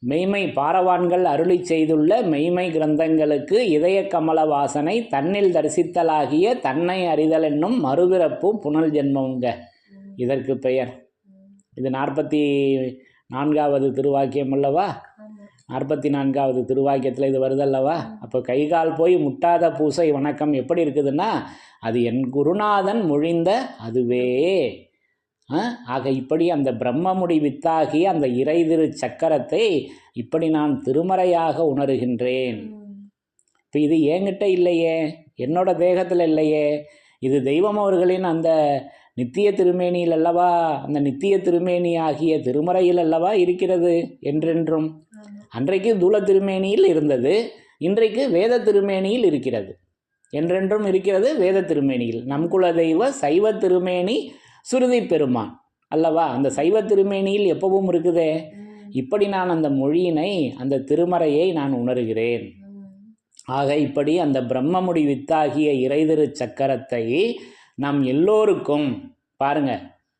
Speaker 1: மெய்மை பாரவான்கள் அருளி செய்துள்ள மெய்மை கிரந்தங்களுக்கு இதய கமல வாசனை தன்னில் தரிசித்தலாகிய தன்னை அறிதல் என்னும் மறுபிறப்பும் புனல் ஜென்மங்க இதற்கு பெயர். இது 44வது திருவாக்கியம் அல்லவா. 44வது திருவாக்கியத்தில் இது வருதல்லவா. அப்போ கைகால் போய் முட்டாத பூசை வணக்கம் எப்படி இருக்குதுன்னா அது என் குருநாதன் மொழிந்த அதுவே. ஆக இப்படி அந்த பிரம்மமுடி வித்தாகி அந்த இறை திரு சக்கரத்தை இப்படி நான் திருமறையாக உணர்கின்றேன். இப்போ இது என்கிட்ட இல்லையே, என்னோட தேகத்தில் இல்லையே, இது தெய்வம் அவர்களின் அந்த நித்திய திருமேனியில் அல்லவா, அந்த நித்திய திருமேனி ஆகிய திருமறையில் அல்லவா இருக்கிறது என்றென்றும். அன்றைக்கு தூல திருமேனியில் இருந்தது, இன்றைக்கு வேத திருமேனியில் இருக்கிறது, என்றென்றும் இருக்கிறது வேத திருமேனியில். நம் குல தெய்வ சைவ திருமேனி சுருதி பெருமான் அல்லவா. அந்த சைவ திருமேனியில் எப்பவும் இருக்குதே. இப்படி நான் அந்த மொழியினை அந்த திருமறையை நான் உணர்கிறேன். ஆக இப்படி அந்த பிரம்மமுடி வித்தாகிய இறைதிரு சக்கரத்தை நம் எல்லோருக்கும், பாருங்க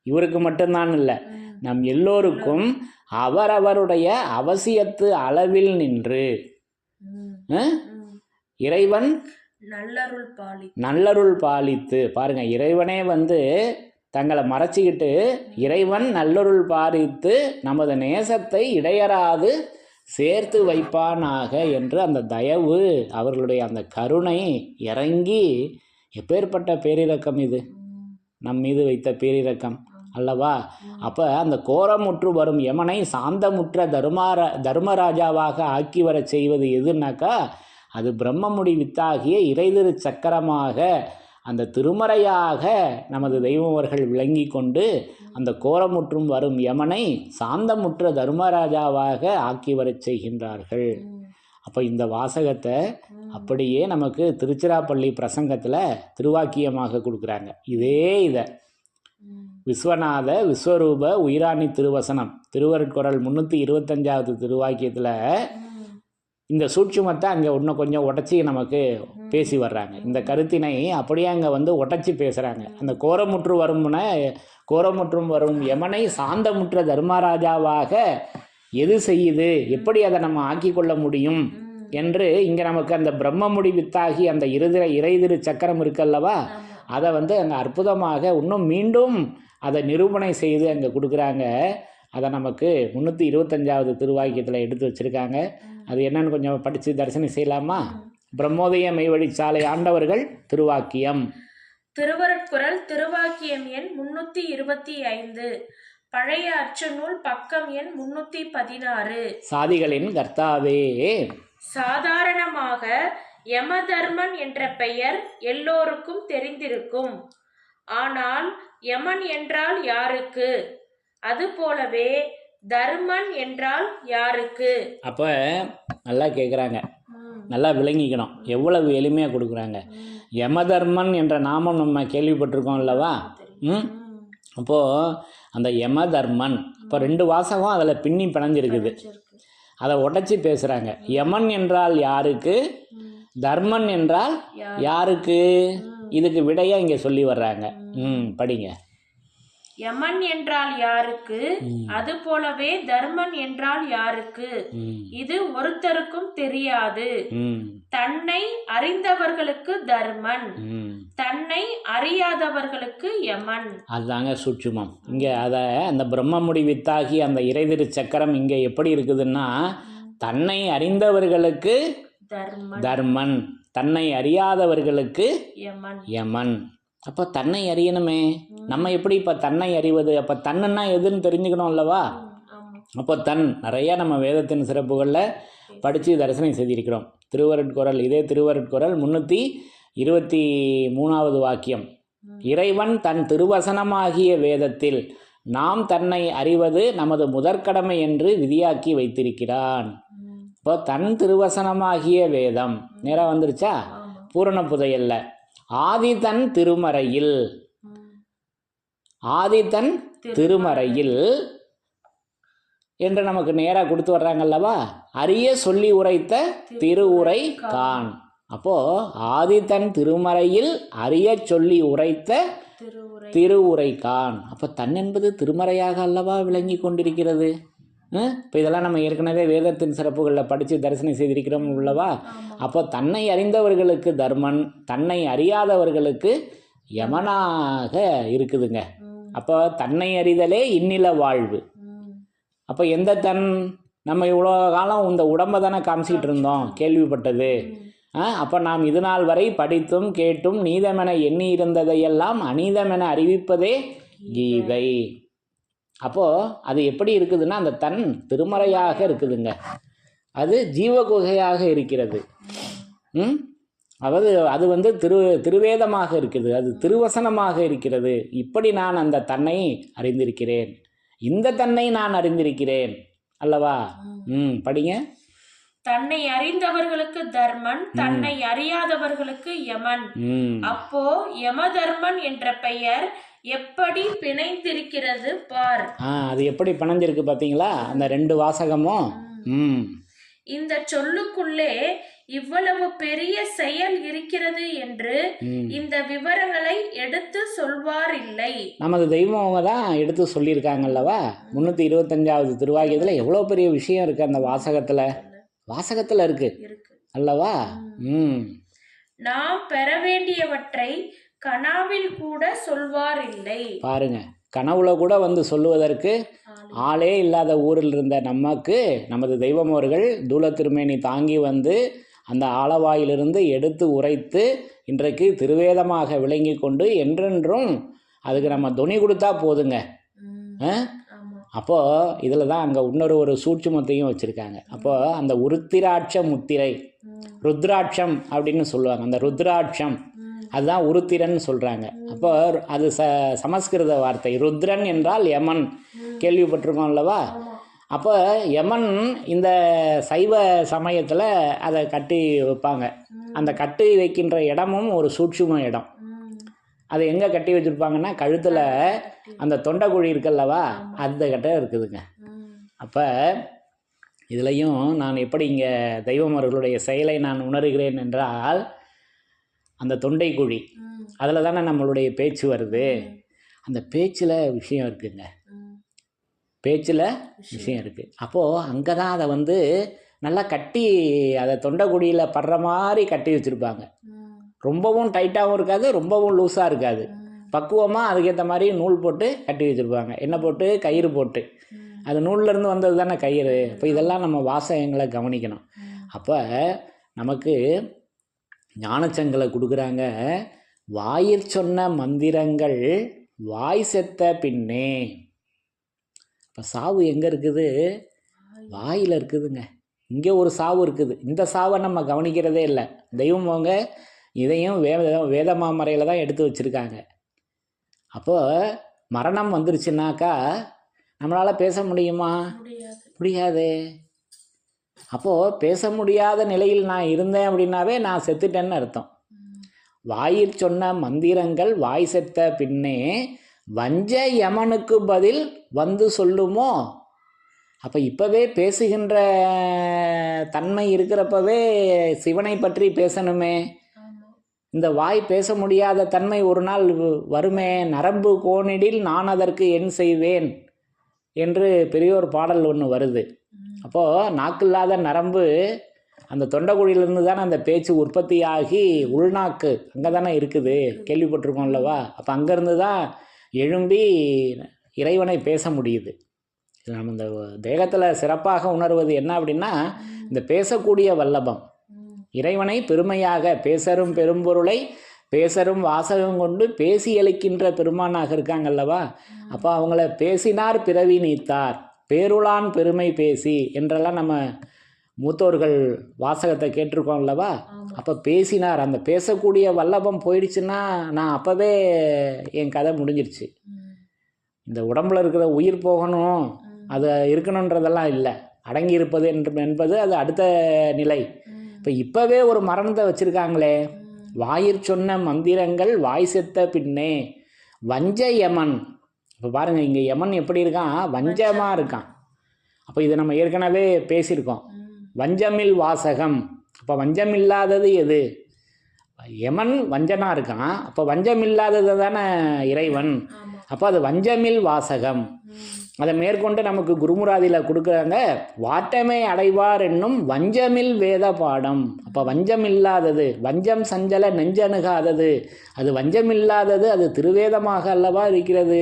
Speaker 1: இவருக்கு மட்டும்தான் இல்லை, நம் எல்லோருக்கும் அவரவருடைய அவசியத்து அளவில் நின்று இறைவன்
Speaker 2: நல்லருள் பாலி
Speaker 1: நல்லருள் பாலித்து. பாருங்க, இறைவனே வந்து தங்களை மறைச்சிக்கிட்டு இறைவன் நல்லருள் பாலித்து நமது நேசத்தை இடையறாது சேர்த்து வைப்பானாக என்று அந்த தயவு, அவர்களுடைய அந்த கருணை இறங்கி, எப்பேற்பட்ட பேரிரக்கம் இது, நம் மீது வைத்த பேரிரக்கம் அல்லவா. அப்போ அந்த கோரமுற்று வரும் யமனை சாந்தமுற்ற தர்மராஜாவாக ஆக்கி வர செய்வது எதுனாக்கா, அது பிரம்மமுடி வித்தாகிய இறைதிரு சக்கரமாக அந்த திருமறையாக நமது தெய்வமர்கள் விளங்கி கொண்டு அந்த கோரமுற்றும் வரும் யமனை சாந்தமுற்ற தர்மராஜாவாக ஆக்கி வரச் செய்கின்றார்கள். அப்போ இந்த வாசகத்தை அப்படியே நமக்கு திருச்சிராப்பள்ளி பிரசங்கத்தில் திருவாக்கியமாக கொடுக்குறாங்க. இதே இதை விஸ்வநாத விஸ்வரூப உயிராணி திருவசனம் திருவருட்குறள் 325வது திருவாக்கியத்தில் இந்த சூட்சுமத்தை அங்கே இன்னும் கொஞ்சம் உடச்சி நமக்கு பேசி வர்றாங்க. இந்த கருத்தினை அப்படியே அங்கே வந்து உடச்சி பேசுகிறாங்க. அந்த கோரமுற்றும் வரும் யமனை சாந்தமுற்ற தர்மராஜாவாக எது செய்யுது, எப்படி அதை நம்ம ஆக்கி கொள்ள முடியும் என்று இங்கே நமக்கு அந்த பிரம்மமுடி வித்தாகி அந்த இறைதிரு சக்கரம் இருக்கல்லவா, அதை வந்து அங்கே அற்புதமாக இன்னும் மீண்டும் அதை நிரூபணை செய்து அங்கே கொடுக்குறாங்க. அதை நமக்கு 325வது திருவாக்கியத்தில் எடுத்து வச்சுருக்காங்க. அது என்னன்னு கொஞ்சம் படித்து தரிசனம் செய்யலாமா? பிரம்மோதய மெய்வழிச்சாலை ஆண்டவர்கள் திருவாக்கியம்.
Speaker 2: திருவருட்குறள் திருவாக்கியம் எண் 325, பழைய அச்சநூல் பக்கம் எண் 316.
Speaker 1: சாதிகளின் கர்த்தாவே,
Speaker 2: சாதாரணமாக யமதர்மன் என்ற பெயர் எல்லோருக்கும் தெரிந்திருக்கும். ஆனால் யமன் என்றால் யாருக்கு? அதுபோலவே தர்மன் என்றால் யாருக்கு?
Speaker 1: அப்போ நல்லா கேட்குறாங்க, நல்லா விளங்கிக்கணும். எவ்வளவு எளிமையாக கொடுக்குறாங்க. யமதர்மன் என்ற நாமம் நம்ம கேள்விப்பட்டிருக்கோம் அல்லவா. அப்போது அந்த யமதர்மன், இப்போ 2 வாசகம் அதில் பின்னி பிணைஞ்சிருக்குது. அதை உடச்சி பேசுகிறாங்க. யமன் என்றால் யாருக்கு, தர்மன் என்றால் யாருக்கு, இதுக்கு விடையாக இங்கே சொல்லி வர்றாங்க. படிங்க.
Speaker 2: யமன் என்றால் யாருக்கு, அது போலவே தர்மன் என்றால் யாருக்கு? இது ஒருத்தருக்கும் தெரியாது. தன்னை அறிந்தவர்களுக்கு தர்மன், தன்னை அறியாதவர்களுக்கு யமன். அதுதாங்க சூட்சுமம்.
Speaker 1: இங்கே அதை அந்த பிரம்மமுடி வித்தாகி அந்த இறைதிரு சக்கரம் இங்கே எப்படி இருக்குதுன்னா, தன்னை அறிந்தவர்களுக்கு தர்மன், தன்னை அறியாதவர்களுக்கு யமன். அப்போ தன்னை அறியணுமே, நம்ம எப்படி இப்போ தன்னை அறிவது? அப்போ தன்னுன்னா எதுன்னு தெரிஞ்சுக்கணும் அல்லவா. அப்போ தன் நிறையா நம்ம வேதத்தின் சிறப்புகளில் படித்து தரிசனம் செய்திருக்கிறோம். திருவருட்குறள், இதே திருவருட்குறள் 323வது வாக்கியம், இறைவன் தன் திருவசனமாகிய வேதத்தில் நாம் தன்னை அறிவது நமது முதற்கடமை என்று விதியாக்கி வைத்திருக்கிறான். இப்போ தன் திருவசனமாகிய வேதம் நேராக வந்துருச்சா? பூரண புதையல்ல ஆதிதன் திருமறையில், ஆதிதன் திருமறையில் என்று நமக்கு நேராக கொடுத்து வர்றாங்கல்லவா. அரிய சொல்லி உரைத்த திருவுரை கான். அப்போ ஆதிதன் திருமறையில் அரிய சொல்லி உரைத்த திருவுரை கான். அப்போ தன் என்பது திருமறையாக அல்லவா விளங்கி கொண்டிருக்கிறது. இப்போ இதெல்லாம் நம்ம ஏற்கனவே வேதத்தின் சிறப்புகளில் படித்து தரிசனம் செய்திருக்கிறோம் உள்ளவா. அப்போ தன்னை அறிந்தவர்களுக்கு தர்மன், தன்னை அறியாதவர்களுக்கு யமனாக இருக்குதுங்க. அப்போ தன்னை அறிதலே இன்னில வாழ்வு. அப்போ எந்த தன்? நம்ம இவ்வளோ காலம் இந்த உடம்பை தானே காமிச்சிக்கிட்டு இருந்தோம், கேள்விப்பட்டது. அப்போ நாம் இது நாள் வரை படித்தும் கேட்டும் நீதமென எண்ணி இருந்ததையெல்லாம் அநீதமென அறிவிப்பதே கீதை. அப்போது அது எப்படி இருக்குதுன்னா, அந்த தன் திருமறையாக இருக்குதுங்க. அது ஜீவகுகையாக இருக்கிறது. அதாவது அது வந்து திருவேதமாக இருக்குது, அது திருவசனமாக இருக்கிறது. இப்படி நான் அந்த தன்னை அறிந்திருக்கிறேன், இந்த தன்னை நான் அறிந்திருக்கிறேன் அல்லவா. படிங்க.
Speaker 2: தன்னை அறிந்தவர்களுக்கு தர்மன், தன்னை அறியாதவர்களுக்கு யமன். அப்போ யமதர்மன் என்ற பெயர் எப்படி பிணைந்திருக்கிறது பார்.
Speaker 1: அது எப்படி பிணைஞ்சிருக்கு பாத்தீங்களா அந்த 2 வாசகமும்.
Speaker 2: இந்த சொல்லுக்குள்ளே இவ்வளவு பெரிய செயல் இருக்கிறது என்று இந்த விவரங்களை எடுத்து சொல்வார் இல்லை.
Speaker 1: நமது தெய்வம் அவங்க தான் எடுத்து சொல்லியிருக்காங்கல்லவா. 325வது திருவாக்கியத்தில் எவ்வளோ பெரிய விஷயம் இருக்கு அந்த வாசகத்தில் இருக்கு அல்லவா.
Speaker 2: நாம் பெற வேண்டியவற்றை கனாவில் கூட சொல்வார் இல்லை.
Speaker 1: பாருங்க, கனவுல கூட வந்து சொல்லுவதற்கு ஆளே இல்லாத ஊரில் இருந்த நமக்கு நமது தெய்வம் அவர்கள் தூல திருமேனி தாங்கி வந்து அந்த ஆலவாயிலிருந்து எடுத்து உரைத்து இன்றைக்கு திருவேதமாக விளங்கி கொண்டு என்றென்றும் அதுக்கு நம்ம துணி கொடுத்தா போதுங்க. அப்போது இதில் தான் அங்கே இன்னொரு சூட்சுமத்தையும் வச்சுருக்காங்க. அப்போது அந்த உருத்திராட்ச முத்திரை, ருத்ராட்சம் அப்படின்னு சொல்லுவாங்க. அந்த ருத்ராட்சம் அதுதான் உருத்திரன்னு சொல்கிறாங்க. அப்போ அது சமஸ்கிருத வார்த்தை. ருத்ரன் என்றால் யமன், கேள்விப்பட்டிருக்கோம் அல்லவா? அப்போ யமன் இந்த சைவ சமயத்தில் அதை கட்டி வைப்பாங்க. அந்த கட்டி வைக்கின்ற இடமும் ஒரு சூட்சும இடம். அதை எங்கே கட்டி வச்சுருப்பாங்கன்னா கழுத்தில் அந்த தொண்டைக்குழி இருக்குல்லவா, அந்த கட்ட இருக்குதுங்க. அப்போ இதுலேயும் நான் எப்படி இங்கே தெய்வம் அவர்களுடைய செயலை நான் உணர்கிறேன் என்றால், அந்த தொண்டைக்குழி அதில் தானே நம்மளுடைய பேச்சு வருது. அந்த பேச்சில் விஷயம் இருக்குங்க, பேச்சில் விஷயம் இருக்குது. அப்போது அங்கே தான் அதை வந்து நல்லா கட்டி அதை தொண்டைக்குழியில் படுற மாதிரி கட்டி வச்சுருப்பாங்க. ரொம்பவும் டைட்டாகவும் இருக்காது, ரொம்பவும் லூஸாக இருக்காது. பக்குவமாக அதுக்கேற்ற மாதிரி நூல் போட்டு கட்டி வச்சுருப்பாங்க. என்ன போட்டு? கயிறு போட்டு. அது நூல்லேருந்து வந்தது தானே கயிறு. இப்போ இதெல்லாம் நம்ம வாசகங்களை கவனிக்கணும். அப்போ நமக்கு ஞானச்சங்களை கொடுக்குறாங்க. வாயிற் சொன்ன மந்திரங்கள் வாய் செத்த பின்னே. இப்போ சாவு எங்கே இருக்குது? வாயில் இருக்குதுங்க. இங்கே ஒரு சாவு இருக்குது. இந்த சாவை நம்ம கவனிக்கிறதே இல்லை. தெய்வம் அவங்க இதையும் வேதமாமறையில் தான் எடுத்து வச்சுருக்காங்க. அப்போது மரணம் வந்துருச்சுனாக்கா நம்மளால் பேச முடியுமா? முடியாது. அப்போது பேச முடியாத நிலையில் நான் இருந்தேன் அப்படின்னாவே நான் செத்துட்டேன்னு அர்த்தம். வாயில் சொன்ன மந்திரங்கள் வாய் செத்த பின்னே வஞ்ச யமனுக்கு பதில் வந்து சொல்லுமோ. அப்போ இப்போவே பேசுகின்ற தன்மை இருக்கிறப்பவே சிவனை பற்றி பேசணுமே. இந்த வாய் பேச முடியாத தன்மை ஒரு நாள் வருமே. நரம்பு கோணிடில் நான் அதற்கு என் செய்வேன் என்று பெரியோர் பாடல் ஒன்று வருது. அப்போது நாக்கில்லாத நரம்பு அந்த தொண்டைக்குழியிலிருந்து தானே அந்த பேச்சு உற்பத்தி ஆகி உள்நாக்கு அங்கே தானே இருக்குது, கேள்விப்பட்டிருக்கோம் அல்லவா? அப்போ அங்கேருந்து தான் எழும்பி இறைவனை பேச முடியுது. நம்ம இந்த தேகத்தில் சிறப்பாக உணர்வது என்ன அப்படின்னா, இந்த பேசக்கூடிய வல்லபம். இறைவனை பெருமையாக பேசரும் பெரும்பொருளை பேசரும் வாசகம் கொண்டு பேசி அளிக்கின்ற பெருமானாக இருக்காங்க அல்லவா? அப்போ அவங்கள பேசினார் பிறவி நீத்தார் பேருளான் பெருமை பேசி என்றெல்லாம் நம்ம மூத்தோர்கள் வாசகத்தை கேட்டிருக்கோம் அல்லவா? அப்போ பேசினார். அந்த பேசக்கூடிய வல்லபம் போயிடுச்சுன்னா நான் அப்போவே என் கதை முடிஞ்சிருச்சு. இந்த உடம்புல இருக்கிற உயிர் போகணும், அது இருக்கணுன்றதெல்லாம் இல்லை. அடங்கி இருப்பது என்பது அது அடுத்த நிலை. இப்போவே ஒரு மரணத்தை வச்சுருக்காங்களே. வாயிற் சொன்ன மந்திரங்கள் வாய் செத்த பின்னே வஞ்ச யமன். இப்போ பாருங்கள், இங்கே யமன் எப்படி இருக்கான்? வஞ்சமாக இருக்கான். அப்போ இதை நம்ம ஏற்கனவே பேசியிருக்கோம். வஞ்சமில் வாசகம். அப்போ வஞ்சம் இல்லாதது எது? யமன் வஞ்சனாக இருக்கான். அப்போ வஞ்சம் இல்லாதது தானே இறைவன். அப்போ அது வஞ்சமில் வாசகம். அதை மேற்கொண்டு நமக்கு குருமுராதியில் கொடுக்குறாங்க. வாட்டமே அடைவார் என்னும் வஞ்சமில் வேத பாடம். அப்போ வஞ்சம் இல்லாதது, வஞ்சம் சஞ்சல நெஞ்சணுகாதது, அது வஞ்சம் இல்லாதது, அது திருவேதமாக அல்லவா இருக்கிறது.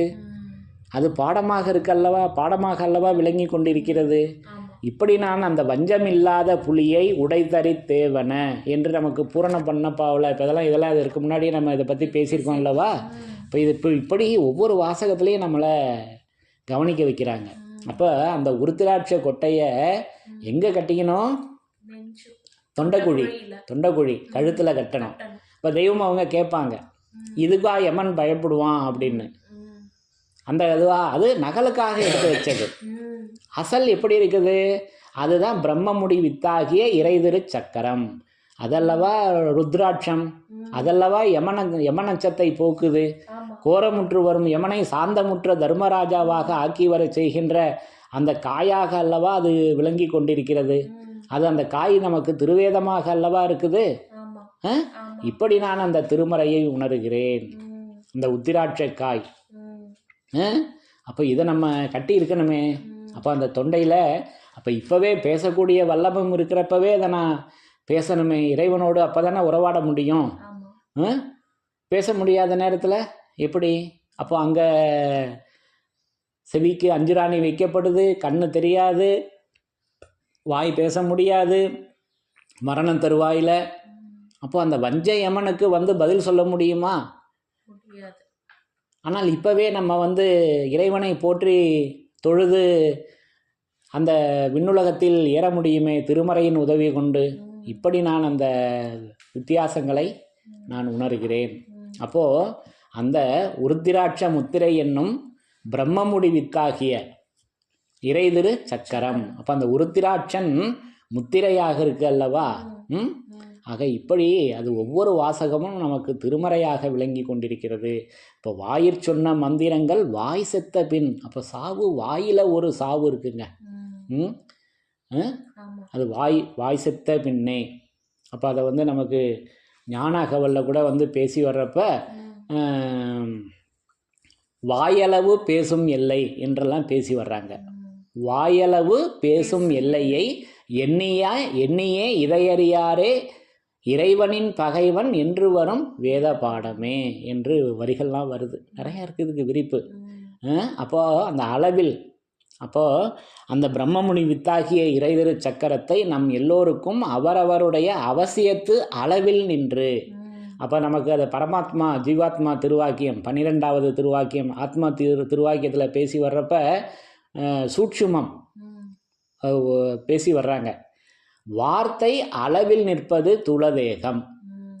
Speaker 1: அது பாடமாக இருக்கல்லவா, பாடமாக அல்லவா விளங்கி கொண்டிருக்கிறது. இப்படி நான் அந்த வஞ்சம் இல்லாத புலியை உடைத்தறி தேவன என்று நமக்கு பூரணம் பண்ண பாவல. இப்போ இதெல்லாம் இதற்கு முன்னாடியே நம்ம இதை பற்றி பேசியிருக்கோம் அல்லவா? இப்போ இப்படி ஒவ்வொரு வாசகத்துலேயும் நம்மளை கவனிக்க வைக்கிறாங்க. அப்போ அந்த உருத்திராட்ச கொட்டையை எங்கே கட்டிக்கணும்? தொண்டைக்குழி கழுத்தில் கட்டணும். இப்போ தெய்வம் அவங்க கேட்பாங்க, இதுக்கா யமன் பயப்படுவான் அப்படின்னு. அந்த அது நகலுக்காக எடுத்து வச்சது. அசல் எப்படி இருக்குது? அதுதான் பிரம்மமுடி வித்தாகிய இறைதிரு சக்கரம். அதல்லவா ருத்ராட்சம். அதல்லவா யமனச்சத்தை போக்குது. கோரமுற்று வரும் யமனை சாந்தமுற்ற தர்மராஜாவாக ஆக்கி வர செய்கின்ற அந்த காயாக அல்லவா அது விளங்கி கொண்டிருக்கிறது. அது அந்த காய் நமக்கு திருவேதமாக அல்லவா இருக்குது. இப்படி நான் அந்த திருமறையை உணர்கிறேன், இந்த உத்திராட்ச காய். அப்போ இதை நம்ம கட்டி இருக்கணுமே. அப்போ அந்த தொண்டையில் அப்போ இப்போவே பேசக்கூடிய வல்லபம் இருக்கிறப்பவே அதை நான் பேசணுமே, இறைவனோடு அப்போ தானே உறவாட முடியும்.
Speaker 2: ஆமா.
Speaker 1: பேச முடியாத நேரத்தில் எப்படி? அப்போ அங்கே செவிக்கு அஞ்சுராணி வைக்கப்படுது, கண்ணு தெரியாது, வாய் பேச முடியாது, மரணம் தருவாயில். அப்போ அந்த வஞ்ச யமனுக்கு வந்து பதில் சொல்ல முடியுமா?
Speaker 2: முடியாது.
Speaker 1: ஆனால் இப்போவே நம்ம வந்து இறைவனை போற்றி தொழுது அந்த விண்ணுலகத்தில் ஏற முடியுமே திருமறையின் உதவி கொண்டு. இப்படி நான் அந்த வித்தியாசங்களை நான் உணர்கிறேன். அப்போது அந்த உருத்திராட்ச முத்திரை என்னும் பிரம்மமுடி வித்தாகிய இறைதிரு சக்கரம், அப்போ அந்த உருத்திராட்சன் முத்திரையாக இருக்கு அல்லவா. ஆக இப்படி அது ஒவ்வொரு வாசகமும் நமக்கு திருமறையாக விளங்கி கொண்டிருக்கிறது. இப்போ வாயிற் சொன்ன மந்திரங்கள் வாய் செத்த பின், அப்போ சாவு வாயில் ஒரு சாவு இருக்குங்க. அது வாய் செத்த பின்னே. அப்போ அதை வந்து நமக்கு ஞான அகவலில் கூட வந்து பேசி வர்றப்ப வாயளவு பேசும் எல்லை என்றெல்லாம் பேசி வர்றாங்க. வாயளவு பேசும் எல்லையை எண்ணியே இதையறியாரே இறைவனின் பகைவன் என்று வரும் வேத பாடமே என்று வரிகள்லாம் வருது. நிறையா இருக்குது இதுக்கு விரிப்பு. அப்போது அந்த அளவில், அப்போது அந்த பிரம்மமுனி வித்தாகிய இறைதிரு சக்கரத்தை நம் எல்லோருக்கும் அவரவருடைய அவசியத்து அளவில் நின்று, அப்போ நமக்கு அது பரமாத்மா ஜீவாத்மா திருவாக்கியம் 12வது திருவாக்கியம் ஆத்மா திருவாக்கியத்தில் பேசி வர்றப்ப சூட்சுமம் பேசி வர்றாங்க. வார்த்தை அளவில் நிற்பது துளதேகம்.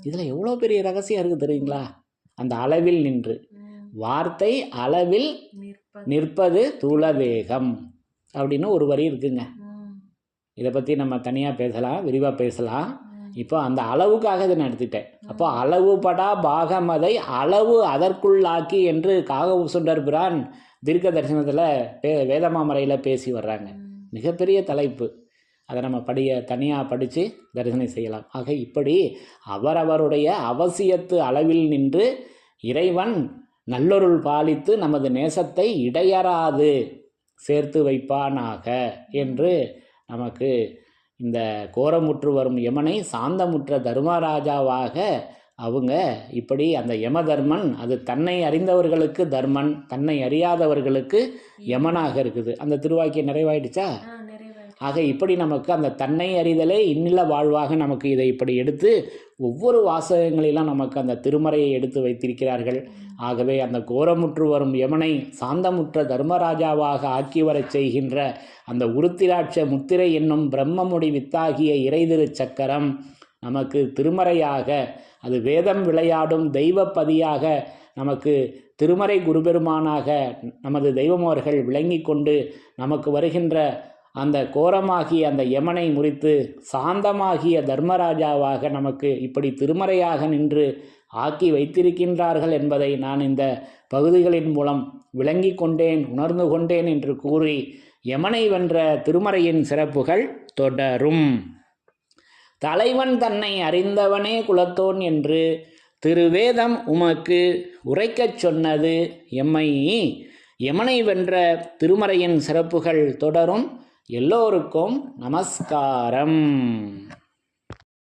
Speaker 1: இதில் எவ்வளோ பெரிய ரகசியம் இருக்குது தெரியுங்களா? அந்த அளவில் நின்று, வார்த்தை அளவில் நிற்பது துளதேகம் அப்படின்னு ஒரு வரி இருக்குங்க. இதை பற்றி நம்ம தனியாக பேசலாம், விரிவாக பேசலாம். இப்போ அந்த அளவுக்காக இதை நான் எடுத்துட்டேன். அப்போ அளவுபடா பாகமதை அளவு அதற்குள்ளாக்கி என்று காகவுசுண்டர் பிரான் தீர்க்க தரிசனத்தில் வேதமாமறையில் பேசி வர்றாங்க. மிகப்பெரிய தலைப்பு. அதை நம்ம தனியாக படித்து தரிசனம் செய்யலாம். ஆக இப்படி அவரவருடைய அவசியத்து அளவில் நின்று இறைவன் நல்லொருள் பாலித்து நமது நேசத்தை இடையறாது சேர்த்து வைப்பானாக என்று நமக்கு இந்த கோரமுற்று வரும் யமனை சாந்தமுற்ற தர்மராஜாவாக அவங்க இப்படி அந்த யம தர்மன் அது தன்னை அறிந்தவர்களுக்கு தர்மன், தன்னை அறியாதவர்களுக்கு யமனாக இருக்குது. அந்த திருவாக்கியம் நிறைவாயிடுச்சா? ஆக இப்படி நமக்கு அந்த தன்னை அறிதலே இன்னில வாழ்வாக நமக்கு இதை இப்படி எடுத்து ஒவ்வொரு வாசகங்களிலும் நமக்கு அந்த திருமறையை எடுத்து வைத்திருக்கிறார்கள். ஆகவே அந்த கோரமுற்று வரும் யமனை சாந்தமுற்ற தர்மராஜாவாக ஆக்கி வரச் செய்கின்ற அந்த உருத்திராட்ச முத்திரை என்னும் பிரம்மமுடி வித்தாகிய இறைதிரு சக்கரம் நமக்கு திருமறையாக, அது வேதம் விளையாடும் தெய்வப்பதியாக நமக்கு திருமறை குருபெருமானாக நமது தெய்வமோர்கள் விளங்கி கொண்டு நமக்கு வருகின்ற அந்த கோரமாகிய அந்த யமனை முறித்து சாந்தமாகிய தர்மராஜாவாக நமக்கு இப்படி திருமறையாக நின்று ஆக்கி வைத்திருக்கின்றார்கள் என்பதை நான் இந்த பகுதிகளின் மூலம் விளங்கி கொண்டேன், உணர்ந்து கொண்டேன் என்று கூறி யமனை வென்ற திருமறையின் சிறப்புகள் தொடரும். தலைவன் தன்னை அறிந்தவனே குலத்தோன் என்று திருவேதம் உமக்கு உரைக்கச் சொன்னது எம்மை. யமனை வென்ற திருமறையின் சிறப்புகள் தொடரும். எல்லோருக்கும் நமஸ்காரம்.